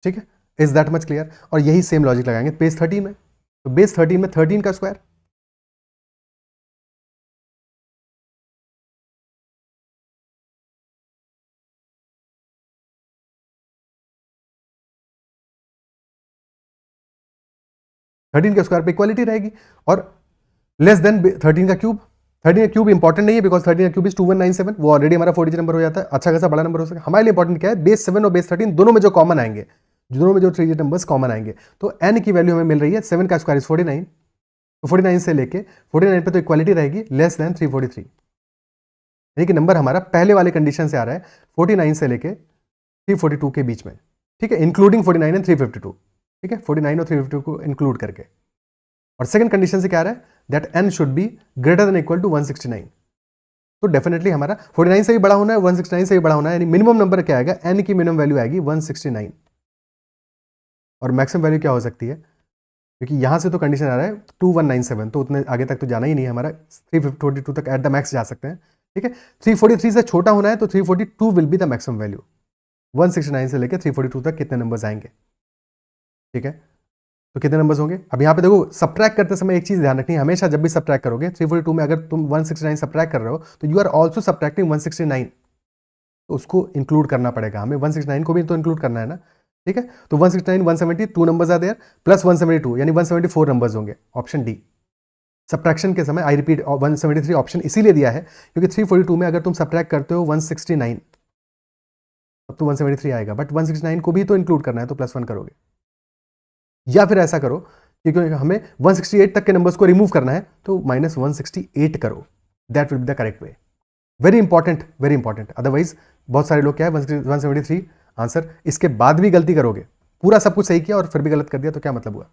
ठीक है, इज दैट मच क्लियर? और यही सेम लॉजिक लगाएंगे बेस 13 में, तो बेस 13 में 13 का स्क्वायर, थर्टीन के स्क्वायर पे इक्वालिटी रहेगी, और लेस देन 13 का क्यूब। 13 का क्यूब इंपॉर्टेंट नहीं है बिकॉज 13 का क्यूब इज 2197, वो ऑलरेडी हमारा 4 डिजिट नंबर हो जाता है, अच्छा खासा बड़ा नंबर हो सकता है। हमारे लिए इंपॉर्टेंट क्या है? बेस 7 और बेस 13 दोनों में जो कॉमन आएंगे, दोनों में जो 3 डिजिट नंबर्स कॉमन आएंगे, तो n की वैल्यू हमें मिल रही है 7 का स्क्वायर इज 49, तो 49 से लेके 49 पे तो इक्वालिटी रहेगी लेस देन 343, यानी कि नंबर हमारा पहले वाले कंडीशन से आ रहा है 49 से लेके 342 के बीच में, ठीक है, इंक्लूडिंग 49 एंड 352, ठीक है, 49 और 352 को इंक्लूड करके। और सेकंड कंडीशन से क्या आ रहा है? That n should be greater than equal to 169, तो डेफिनेटली हमारा 49 से भी बड़ा होना है, 169 से भी बड़ा होना है, यानी मिनिमम नंबर क्या आएगा? n की मिनिमम वैल्यू आएगी 169, और मैक्सिमम वैल्यू क्या हो सकती है? क्योंकि यहां से तो कंडीशन आ रहा है 2197, तो उतने आगे तक तो जाना ही नहीं है हमारा, 342 तक एट द मैक्स जा सकते हैं, ठीक है। 343 से छोटा होना है तो 342 will be the maximum value. 169 से लेकर 342 तक कितने नंबर्स आएंगे, ठीक है, तो कितने नंबर्स होंगे? अब यहाँ पे देखो, सब्ट्रैक्ट करते समय एक चीज ध्यान रखनी है, हमेशा जब भी सब्ट्रैक्ट करोगे 342 में अगर तुम 169 सब्ट्रैक्ट कर रहे हो तो यू आर ऑल्सो सब्ट्रैक्टिंग 169, तो उसको इंक्लूड करना पड़ेगा हमें, 169 को भी तो इंक्लूड करना है ना, ठीक है। तो 169 170 2 नंबर्स आर देयर प्लस 172, यानी 174 नंबर्स होंगे, ऑप्शन डी। सब्ट्रैक्शन के समय आई रिपीट 173 ऑप्शन इसीलिए दिया है क्योंकि 342 में अगर तुम सब्ट्रैक्ट करते हो 169 तब तो 173 आएगा, बट 169 को भी तो इंक्लूड करना है, तो +1 करोगे। या फिर ऐसा करो क्योंकि हमें 168 तक के नंबर्स को रिमूव करना है तो -168 करो, that will be the correct way. Very important, otherwise बहुत सारे लोग क्या है 173 आंसर, इसके बाद भी गलती करोगे, पूरा सब कुछ सही किया और फिर भी गलत कर दिया, तो क्या मतलब हुआ?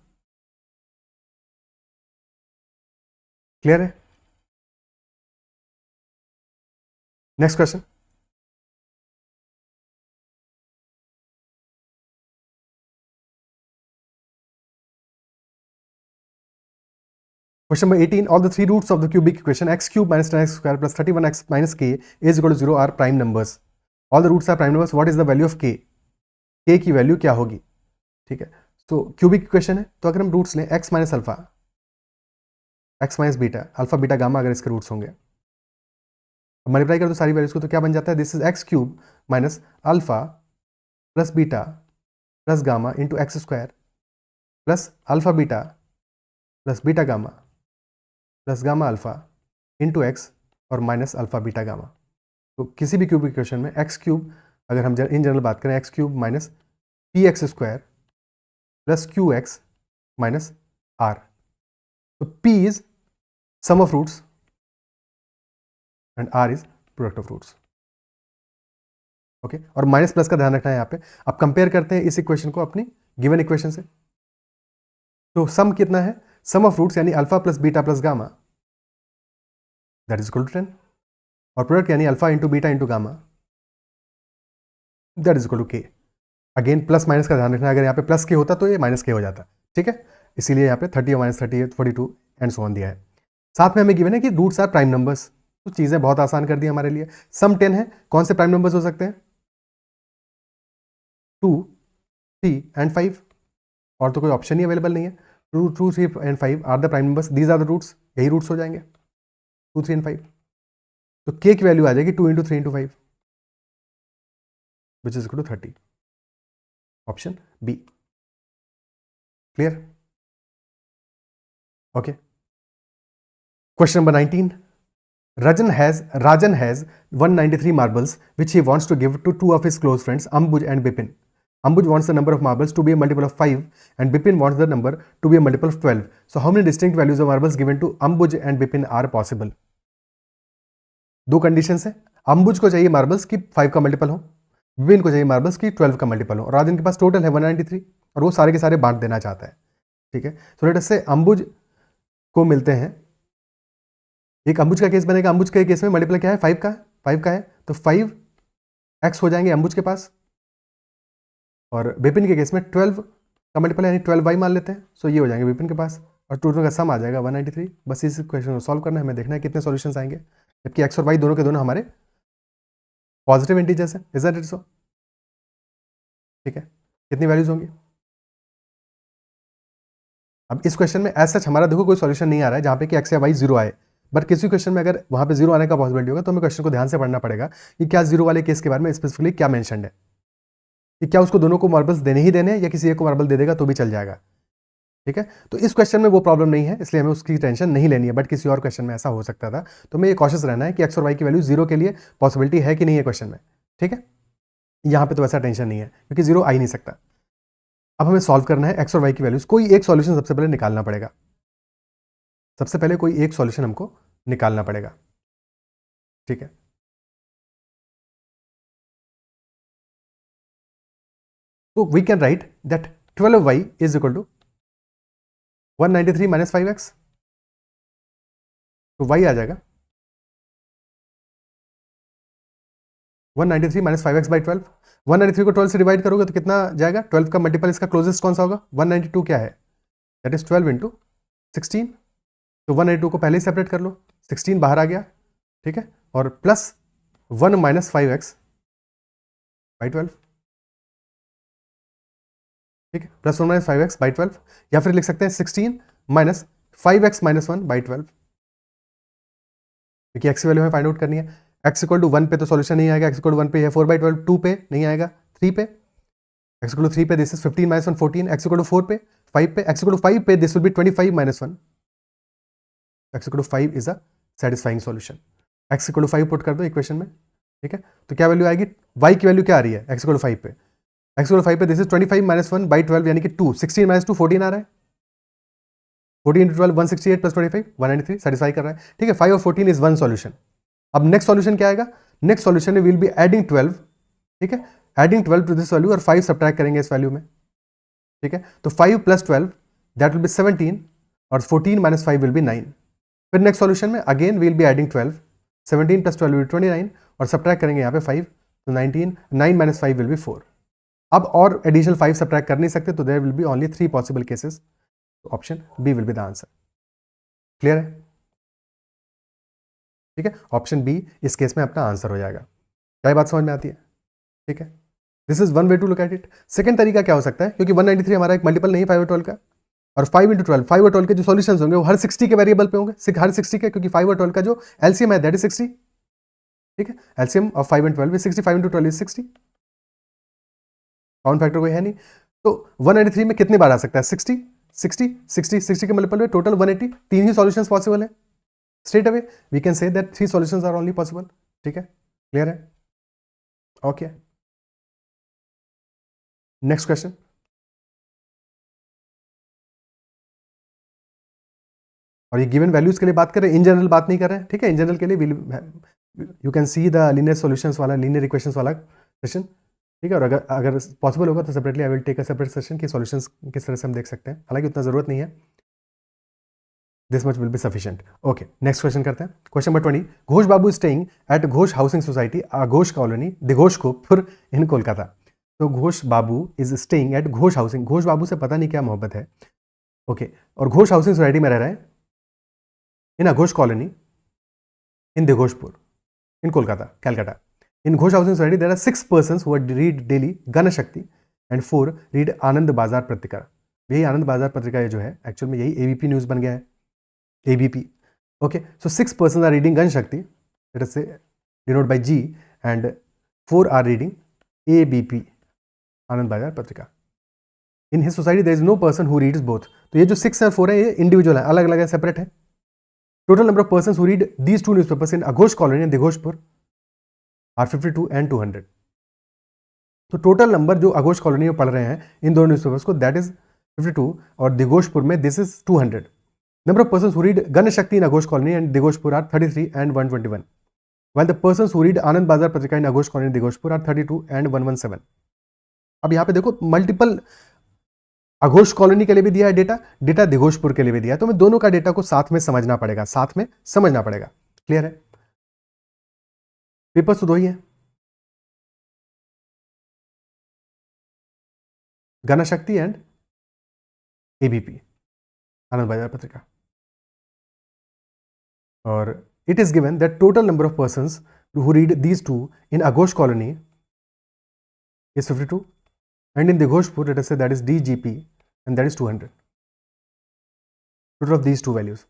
क्लियर है? Next question. Question number 18. All the three roots of the cubic equation x cube minus 10x square plus 31x minus k is equal to 0 are prime numbers. All the roots are prime numbers. What is the value of k? k की value क्या होगी? ठीक है, तो cubic equation है, तो अगर हम रूट्स लें x minus alpha, x minus beta, alpha beta gamma अगर इसके रूट्स होंगे, मल्टीप्लाई कर दो सारी वैल्यूज को, तो क्या बन जाता है? This is X cube minus alpha plus beta plus gamma into X square plus alpha beta plus beta gamma plus gamma alpha into X और माइनस अल्फा बीटा गामा। तो किसी भी क्यूबिक इक्वेशन में एक्स क्यूब, अगर हम in general बात करें, X cube minus P X square plus Q X minus R, तो P is sum of roots and R is product of roots, okay. और माइनस प्लस का ध्यान रखना है यहाँ पे। अब कंपेयर करते हैं इस इक्वेशन को अपनी गिवन इक्वेशन से, तो सम कितना है? सम ऑफ रूट्स यानी alpha plus beta plus gamma, that is equal to 10, और प्रोडक्ट यानी alpha into beta into gamma, that is equal to K. Again plus minus का ध्यान रखना है, अगर यहाँ पे प्लस के होता तो ये माइनस के हो जाता, ठीक है, इसीलिए यहाँ पे 30 और -30 42 एंड सो ऑन दिया है। साथ में हमें गिवन है कि रूट्स आर प्राइम नंबर्स, तो चीज़ें बहुत आसान कर दी हमारे लिए। सम 10 है, कौन से प्राइम नंबर्स हो सकते हैं? 2, 3 एंड 5, और तो कोई ऑप्शन ही अवेलेबल नहीं है। 2, 3 and 5 are the prime numbers, these are the roots, यही रूट्स हो जाएंगे 2, 3 एंड 5। तो के की वैल्यू आ जाएगी 2 into 3 into 5 which is equal to 30, option B. Clear? Okay. Question number 19, Rajan has 193 marbles which he wants to give to two of his close friends, Ambuj and Bipin. Ambuj wants the number of marbles to be a multiple of 5 and Bipin wants the number to be a multiple of 12. So how many distinct values of marbles given to Ambuj and Bipin are possible? दो conditions है, अंबुज को चाहिए marbles की 5 का multiple हो, बिपिन को चाहिए marbles की 12 का मल्टीपल हो, और राजन के पास टोटल है 193 और वो सारे के सारे बांट देना चाहता है। ठीक है, तो लेट अस से अंबुज को मिलते हैं, एक अंबुज का केस बनेगा, अंबुज के केस में मल्टीपल क्या है? 5 का है, तो 5x हो जाएंगे अंबुज के पास, और विपिन के केस में 12 का मल्टीपल यानी 12y मान लेते हैं, सो ये हो जाएंगे विपिन के पास, और टोटल का सम आ जाएगा 193। बस इस क्वेश्चन को सॉल्व करना है, हमें देखना है कितने सॉल्यूशंस आएंगे, जबकि x और y दोनों के दोनों हमारे पॉजिटिव इंटीजर्स हैं। Is that it so? ठीक है, कितनी वैल्यूज होंगी? अब इस क्वेश्चन में एज सच हमारा देखो कोई सॉल्यूशन नहीं आ रहा है जहाँ पे कि x या y जीरो आए, बट किसी क्वेश्चन में अगर वहाँ पे जीरो आने का पॉसिबिलिटी होगा तो हमें क्वेश्चन को ध्यान से पढ़ना पड़ेगा कि क्या जीरो वाले केस के बारे में स्पेसिफिकली क्या मेंशन है, कि क्या उसको दोनों को मार्बल्स देने ही देने या किसी एक को मार्बल दे देगा तो भी चल जाएगा। ठीक है, तो इस क्वेश्चन में वो प्रॉब्लम नहीं है, इसलिए हमें उसकी टेंशन नहीं लेनी है, बट किसी और क्वेश्चन में ऐसा हो सकता था, तो हमें ये कॉशियस रहना है कि एक्स और वाई की वैल्यू जीरो के लिए पॉसिबिलिटी है कि नहीं है क्वेश्चन में। ठीक है, यहाँ पे तो वैसा टेंशन नहीं है क्योंकि जीरो आ ही नहीं सकता। अब हमें सॉल्व करना है एक्स और वाई की वैल्यूज, कोई एक सॉल्यूशन सबसे पहले निकालना पड़ेगा, सबसे पहले कोई एक सॉल्यूशन हमको निकालना पड़ेगा। ठीक है, तो we can write that 12y is equal to 193 minus 5x, तो y आ जाएगा 193 माइनस 5x बाई 12। 193 को 12 से डिवाइड करोगे तो कितना जाएगा? 12 का मल्टीपल इसका क्लोजेस्ट कौन सा होगा? 192 क्या है? दैट इज 12 इंटू 16, तो 192 को पहले ही सेपरेट कर लो, 16 बाहर आ गया। ठीक है, और प्लस 1 माइनस 5x बाई 12, ठीक है, प्लस 1 माइनस 5x बाई 12, या फिर लिख सकते हैं 16 माइनस 5x माइनस 1 बाई 12, क्योंकि x की वैल्यू हमें फाइंड आउट करनी है। x इक्वल टू 1 पे तो सॉल्यूशन नहीं आएगा, x इक्वल टू 1 पे है 4 बाई 12, 2 पे नहीं आएगा, 3 पे, x इक्वल टू 3 पे this is 15 minus 1 14, x equal to 4 पे 5 पे, x इक्वल टू 5 पे this will be 25 minus 1, x equal to 5 is a satisfying solution. x equal to 5 put कर दो इक्वेशन में। ठीक है, तो क्या वैल्यू आएगी? y की वैल्यू क्या आ रही है? x इक्वल टू 5 पे, x इक्वल टू 5 पे दिस इज 25 माइनस 1 बाई 12 यानी कि 2, 16 माइनस 2 14 आ रहा है, 14 इंटू 12 168 प्लस 25 193 सेटिस्फाई कर रहा है। ठीक है, 5 और 14 इज वन सॉल्यूशन। अब नेक्स्ट सॉल्यूशन क्या आएगा? नेक्स्ट सॉल्यूशन में विल बी एडिंग 12, ठीक है, एडिंग 12 टू दिस वैल्यू और 5 सब्ट्रैक्ट करेंगे इस वैल्यू में। ठीक है, तो 5 प्लस 12 दैट विल बी 17 और 14 माइनस 5 विल बी 9। फिर नेक्स्ट सॉल्यूशन में again will be adding 12, 17 plus 12 will be 29 और सब्ट्रैक्ट करेंगे यहाँ पे 5, तो 19, 9 माइनस 5 विल बी 4। अब और एडिशनल 5 सब्ट्रैक्ट कर नहीं सकते, तो there will be only 3 possible cases, option B will be the answer. Clear है? ठीक है, ऑप्शन बी इस केस में अपना आंसर हो जाएगा। क्या बात समझ में आती है? ठीक है, this is one way to look at it. Second तरीका क्या हो सकता है, क्योंकि 193 हमारा एक मल्टीपल नहीं 5 और 12 का, और 5 इंटू 12, 5 और 12 के जो सॉल्यूशंस होंगे वो हर 60 के वेरिएबल पे होंगे, हर 60 के, क्योंकि 5 और 12 का जो एलसीएम है दैट इज 60। ठीक है, LCM of 5 and 12 is 60, 5 into 12 is 60, count factor कोई है नहीं, तो 193 में कितनी बार आ सकता है? 60, 60, 60, 60 के मल्टीपल में टोटल 180, तीन ही सॉल्यूशंस पॉसिबल है। Straight away we can say that 3 solutions are only possible. ठीक है, क्लियर है? Okay, next question. और ये गिवन वैल्यूज के लिए बात कर रहे हैं, इन जनरल बात नहीं कर रहे हैं। ठीक है, इन जनरल के लिए you can see the linear solutions वाला, लीनियर इक्वेशंस वाला सेशन। ठीक है, और अगर अगर पॉसिबल होगा तो separately I will take a separate session कि सॉल्यूशंस किस तरह से हम देख सकते हैं, हालांकि उतना जरूरत नहीं है, this much will be sufficient. Okay, next question करते हैं। Question number 20, Ghosh Babu staying at Ghosh housing society Ghosh colony Dighoshkhopur in Kolkata. तो Ghosh Babu is staying at Ghosh housing, Ghosh Babu से पता नहीं क्या मोहब्बत है, ओके, और घोष हाउसिंग सोसाइटी में रह रहे हैं, in a Ghosh colony in Degoshpur, in Kolkata, Calcutta. In Ghosh Housing Society, there are 6 persons who read daily Gana Shakti and 4 read Anand Bazar Patrika. यही आनंद बाजार पत्रिका ये जो है एक्चुअल में यही एबीपी न्यूज़ बन गया है, ABP. Okay, so 6 persons are reading Gan Shakti, let us say denoted by G, and 4 are reading ABP, Anand Bazar Patrika. In his society there is no person who reads both. तो ये जो 6 और 4 है ये individual है, अलग अलग है, सेपरेट है. Total number of persons who read these 2 newspapers in Aghosh colony in Dighoshpur are 52 and 200. तो टोटल नंबर जो अघोष कॉलोनी में पढ़ रहे हैं इन दोनों न्यूज़पेपर्स को, दैट इज 52, और दिघोषपुर में this is 200. Number of persons who read Ganashakti in Aghosh colony and Dighoshpur are 33 and 121. while the persons who read Anandabazar Patrika in Aghosh colony Dighoshpur are 32 and 117. अब यहाँ पे देखो मल्टीपल अघोष कॉलोनी के लिए भी दिया है डेटा दिघोषपुर के लिए भी दिया है, तो मैं दोनों का डेटा को साथ में समझना पड़ेगा, साथ में समझना पड़ेगा. क्लियर है? पेपर्स तो दो ही है, गण शक्ति एंड एबीपी, आनंद बाजार पत्रिका. और it is given that total number of persons who read these two in Aghosh colony is 52, and in Dighoshpur, let us say that is DGP, and that is 200. Total of these two values.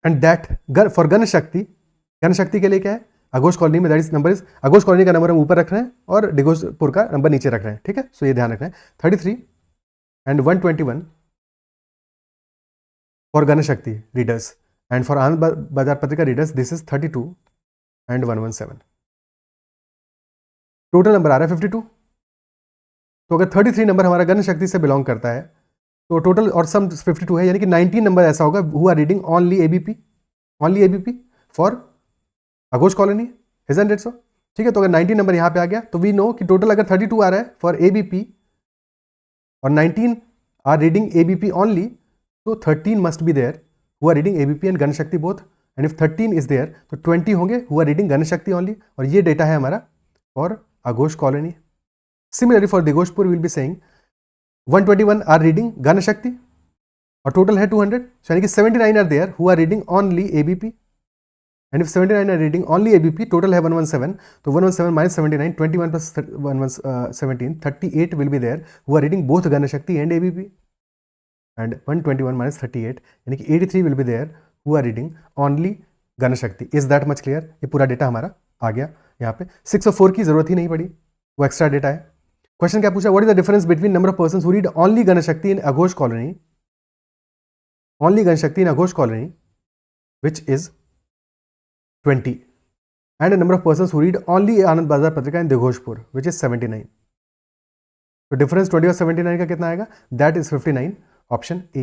And that for Gan Shakti के लिए क्या है? Aghosh colony में that is number is, Aghosh colony का number हम ऊपर रख रहे हैं और दिघोषपुर का नंबर नीचे रख रहे हैं. ठीक है, सो ये ध्यान रखना है. 33 and 121 for Gan Shakti readers. And for Anand Bazar Patrika readers, this is 32 and 117. Total number आ रहा है 52. तो अगर 33 नंबर हमारा गण शक्ति से बिलोंग करता है तो टोटल और सम 52 है, यानी कि 19 नंबर ऐसा होगा who are reading only ABP for Aghosh colony. Isn't it so? ठीक है, तो अगर 19 नंबर यहाँ पे आ गया तो वी नो कि टोटल अगर 32 आ रहा है फॉर एबीपी और 19 आर रीडिंग एबीपी ओनली, तो 13 must be there who are reading ABP and Gan Shakti both, and if 13 is there तो 20 होंगे who are reading Gan Shakti only, और ये डेटा है हमारा for Aghosh colony. Similarly for Dighoshpur we will be saying 121 are reading Gan Shakti और total है 200, so यानी कि 79 are there who are reading only ABP, and if 79 are reading only ABP, total है 117, तो 117 minus 79, 21 plus 17, 38 will be there who are reading both Gan Shakti and ABP. And 121 minus 38, यानी कि 83 will be there who are reading only Gana Shakti. Is that much clear? ये पूरा data हमारा आ गया यहाँ पे. 6 और 4 की जरूरत ही नहीं पड़ी, वो एक्स्ट्रा डेटा है. क्वेश्चन क्या पूछा? What is the difference between number of persons who read only Gana Shakti in Aghosh colony, only Gana Shakti in Aghosh colony which is 20, and a number of persons who read only Anand Bazar Patrika in Dighoshpur which is 79. तो difference 20 और 79 का कितना आएगा? That is 59, option A.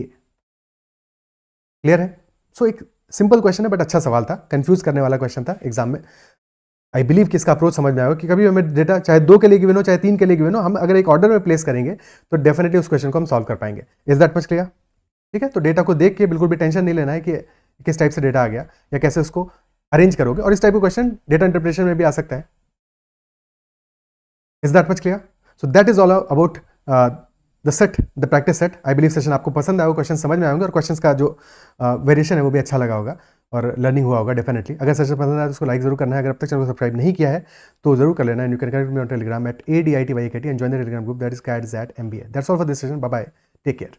Clear है? सो एक simple question है but अच्छा सवाल था, कंफ्यूज करने वाला क्वेश्चन था एग्जाम में. आई बिलीव कि इसका अप्रोच समझ में आएगा कि कभी हमें डेटा चाहे 2 के लिए गिवन हो चाहे 3 के लिए गिवन हो, हम अगर एक ऑर्डर में प्लेस करेंगे तो डेफिनेटली उस क्वेश्चन को हम सॉल्व कर पाएंगे. Is that much clear? ठीक है, तो डेटा को देख के बिल्कुल भी टेंशन नहीं लेना है कि किस टाइप से डेटा आ गया या कैसे उसको अरेंज करोगे, और इस टाइप का क्वेश्चन डेटा इंटरप्रिटेशन में भी आ सकता है. Is that much clear? So that is all about the set, the practice set. I believe session आपको पसंद आया होगा, क्वेश्चन समझ में आएंगे और क्वेश्चंस का जो वेरिएशन है वो भी अच्छा लगा होगा और लर्निंग हुआ होगा डेफिनेटली. अगर सेशन पसंद आया तो उसको लाइक जरूर करना है. अगर अब तक चैनल को सब्सक्राइब नहीं किया है तो जरूर कर लेना. And you can connect me on Telegram at ADITYKT and join the Telegram group that is CAT-ZAT MBA. That's all for this session. Bye bye, take care.